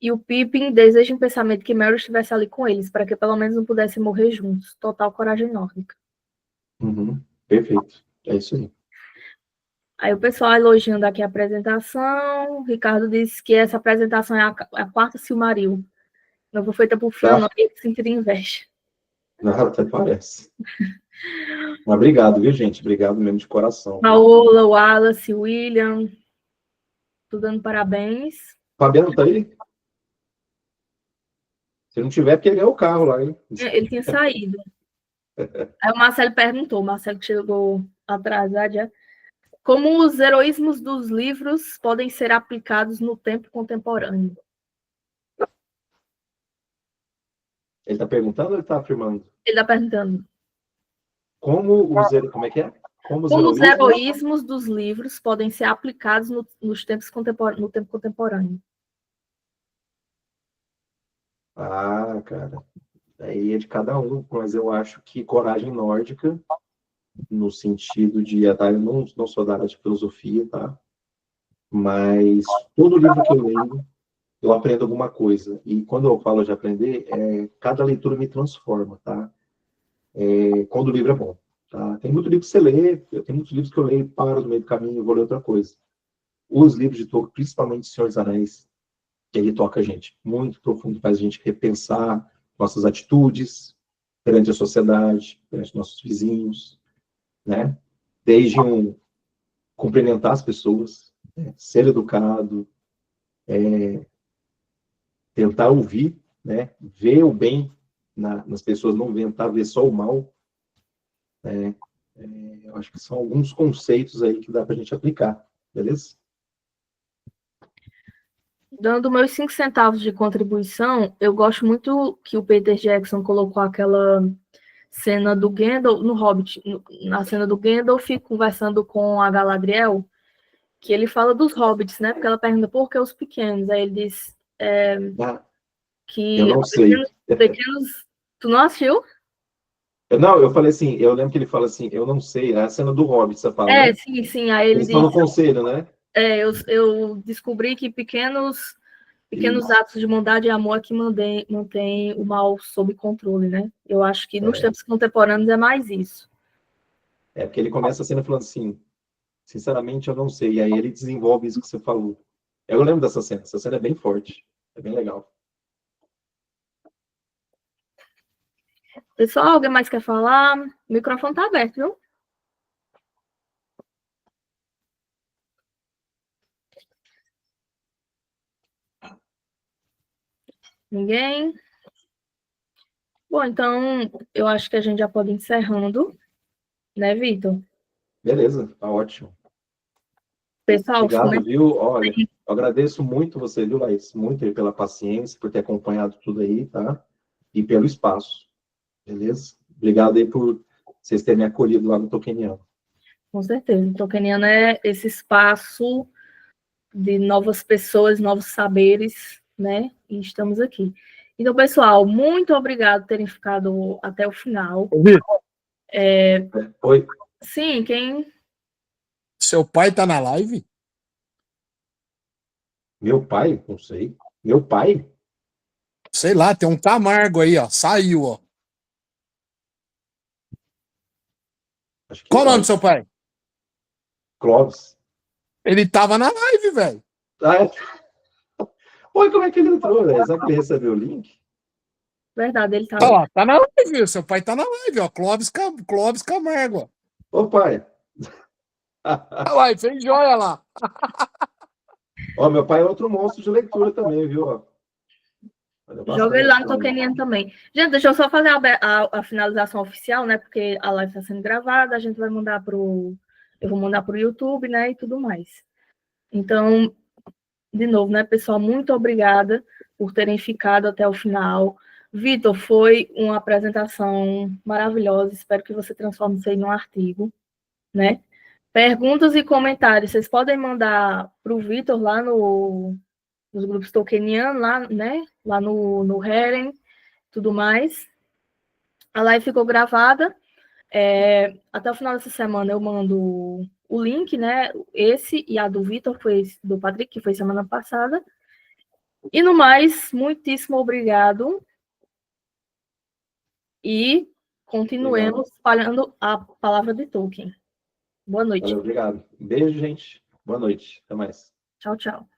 E o Pippin deseja um pensamento que Merry estivesse ali com eles, para que pelo menos não pudessem morrer juntos. Total coragem nórdica. Perfeito. É isso aí. Aí o pessoal elogiando aqui a apresentação. O Ricardo disse que essa apresentação é a quarta Silmaril. Não foi feita por Fran, não, e sentir inveja. Nada, até parece. Mas obrigado, viu, gente? Obrigado mesmo de coração. Paola, Wallace, William, tudo dando parabéns. Fabiano tá aí? Se não tiver, porque ele ganhou o carro lá, hein? Ele tinha saído. Aí o Marcelo perguntou, o Marcelo que chegou atrasado já, como os heroísmos dos livros podem ser aplicados no tempo contemporâneo? Ele tá perguntando ou ele tá afirmando? Ele está perguntando. Como é que é? Como os heroísmos dos livros podem ser aplicados no tempo contemporâneo? Ah, cara. Aí é de cada um, mas eu acho que coragem nórdica, no sentido de... Eu não sou da área de filosofia, tá? Mas todo livro que eu leio, eu aprendo alguma coisa. E quando eu falo de aprender, cada leitura me transforma, tá? Quando o livro é bom. Tá? Tem muito livro que você lê, tem muitos livros que eu leio, paro no meio do caminho e vou ler outra coisa. Os livros de Tolkien, principalmente Senhor dos Anéis, ele toca a gente muito profundo, faz a gente repensar nossas atitudes perante a sociedade, perante nossos vizinhos, né? Desde cumprimentar as pessoas, ser educado, tentar ouvir, né? Ver o bem nas pessoas, não tentar ver só o mal, né? Eu acho que são alguns conceitos aí que dá para a gente aplicar, beleza? Dando meus 5 centavos de contribuição, eu gosto muito que o Peter Jackson colocou aquela cena do Gandalf, no Hobbit, na cena do Gandalf conversando com a Galadriel, que ele fala dos hobbits, né? Porque ela pergunta por que os pequenos. Aí ele diz que eu não sei. Pequenos... Tu não assistiu? Não, eu falei assim, eu lembro que ele fala assim, eu não sei, é a cena do Hobbit, você fala, né? Sim, aí ele Eles diz... estão no conselho, né? Eu descobri que pequenos atos de bondade e amor é que mantém o mal sob controle, né? Eu acho que nos tempos contemporâneos é mais isso. Porque ele começa a cena falando assim, sinceramente eu não sei, e aí ele desenvolve isso que você falou. Eu lembro dessa cena, essa cena é bem forte, é bem legal. Pessoal, alguém mais quer falar? O microfone está aberto, viu? Ninguém? Bom, então, eu acho que a gente já pode ir encerrando, né, Vitor? Beleza, tá ótimo. Pessoal, obrigado, viu? Olha, eu agradeço muito você, viu, Laís? Muito pela paciência, por ter acompanhado tudo aí, tá? E pelo espaço, beleza? Obrigado aí por vocês terem me acolhido lá no Tolkieniano. Com certeza. O Tolkieniano é esse espaço de novas pessoas, novos saberes, né? E estamos aqui. Então, pessoal, muito obrigado por terem ficado até o final. Oi? Sim, quem... Seu pai tá na live? Meu pai? Não sei. Meu pai? Sei lá, tem um Camargo aí, ó. Saiu, ó. Acho que Qual o não. nome do seu pai? Clóvis. Ele tava na live, velho. Oi, como é que ele entrou, velho? Será que ele recebeu o link? Verdade, ele tá... Ó, tá na live, seu pai tá na live, ó. Clóvis Camargo, ó. Ô, pai. Olha lá, e fez joia lá. Ó, meu pai é outro monstro de leitura também, viu? Joga ele lá no Tolkieniano também. Gente, deixa eu só fazer a finalização oficial, né? Porque a live está sendo gravada, a gente vai mandar eu vou mandar para o YouTube, né? E tudo mais. Então, de novo, né, pessoal? Muito obrigada por terem ficado até o final. Vitor, foi uma apresentação maravilhosa. Espero que você transforme isso aí num artigo, né? Perguntas e comentários, vocês podem mandar para o Vitor lá nos grupos tolkienianos, lá, né? Lá no Heren, tudo mais. A live ficou gravada. Até o final dessa semana eu mando o link, né? Esse e a do Vitor, foi do Patrick, que foi semana passada. E no mais, muitíssimo obrigado. E continuemos espalhando a palavra de Tolkien. Boa noite. Valeu, obrigado. Beijo, gente. Boa noite. Até mais. Tchau, tchau.